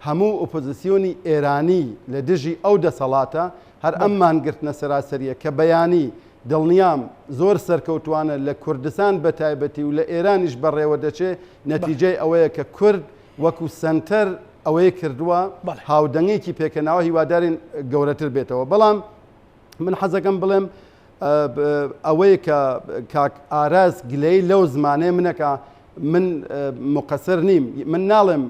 هەموو ئۆپۆزیسیۆنی ئێرانی لە دژی ئەو دەسەڵاتە هەر ئەممان گرتنە سەراسەریە کە بەیانی دڵنیام زۆر سەرکەوتوانە لە کوردستان بە تایبەتی و لە ئێرانیش بەڕێوە دەچێت نەتیجەی ئەوەیە کە کورد وەکو سنتەر ئەوەی کردووە هاودەنگێکی پێکەناوە هیوادارین گەورەتر بێتەوە بەڵام من حەزەکەم بڵێم ئەوەی کە کاک ئاراز گلەی لەو زمانەیە منەکە من مقصر نیم من ناڵێم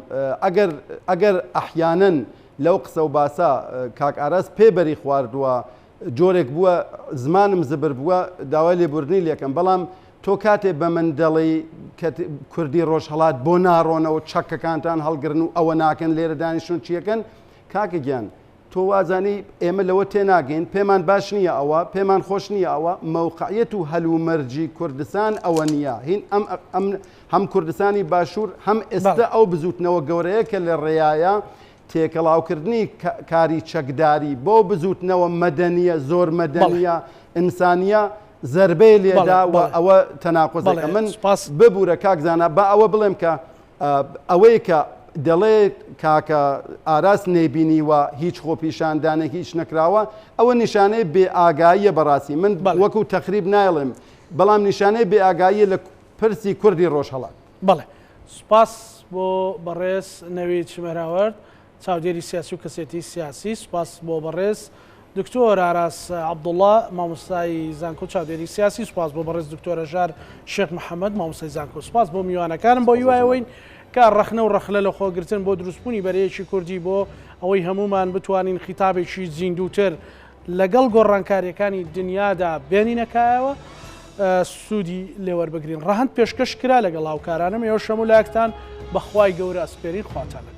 ئەگەر ئەحیانەن لەو قسە و باسا کاک ئاراز پێبەری خواردووە جۆرێک بووە زمانم زبر بووە داوای لێبوردنی لێکم بەڵام تۆ کاتێ بە من دەڵی کوردی ڕۆژهەڵات بۆ ناڕۆنەوە چەکەکانتان هەڵگرن و ئەوە ناکەن لێرە دانیشتون چیەکەن کاکە گیان تۆ وازانی ئێمە لەوە تێناگەین پێمان باش نییە ئەوە پێمان خۆش نییە ئەوە مەوقعیەت و هەلومەرجی کوردستان ئەوە نییە هین هەم کوردستانی باشوور هەم ئێستا ئەو بزوتنەوە گەورەیە کە لە ڕێایە تێکەڵاوکردنی کاری چەکداری بۆ بزوتنەوە مەدەنیە زۆر مەدەنیە ئینسانیە زەربەی لێدا و ئەوە تەناقۆزەکە من ببوورە کاکزانە بە ئەوە بڵێم کە ئەوەی کە دەڵێ کاکە ئاراس نێبینیوە هیچ خۆپیشاندانە هیچ نەکراوە ئەوە نیشانەی بێ ئاگاییە بەڕاستی من وەکو تەخریب نایڵێم بەڵام نیشانەی بێ ئاگاییە لە پرسی کوردی ڕۆژهەڵات بەڵێ سوپاس بۆ بەڕێز نەوی چمەراوەرد چاودێری سیاسی و کەسێتی سیاسی سوپاس بۆ بەڕێز دکتۆر ئاراس عەبدوڵڵا مامۆستای زانکۆ چاودێری سیاسی سوپاس بۆ بەڕێز دکتۆر هەژار شێخ محەممەد مامۆستای زانکۆ سوپاس بۆ میوانەکانم بۆ هیوایەوەین کە ڕەخنە و ڕەخلە لە خۆگرتن بۆ دروستبوونی بەرەیەکی کوردی بۆ ئەوەی هەمومان بتوانین خیتابێکی زیندووتر لەگەڵ گۆڕانکاریەکانی دنیادا بێنینەکایەوە سوودی لێوەربگرین ڕەهەند پێشکەش کرا لەگەڵ هاوکارانم ئێوە شەمولایەکتان بەخوای گەورە ئەسپێرین خواتانە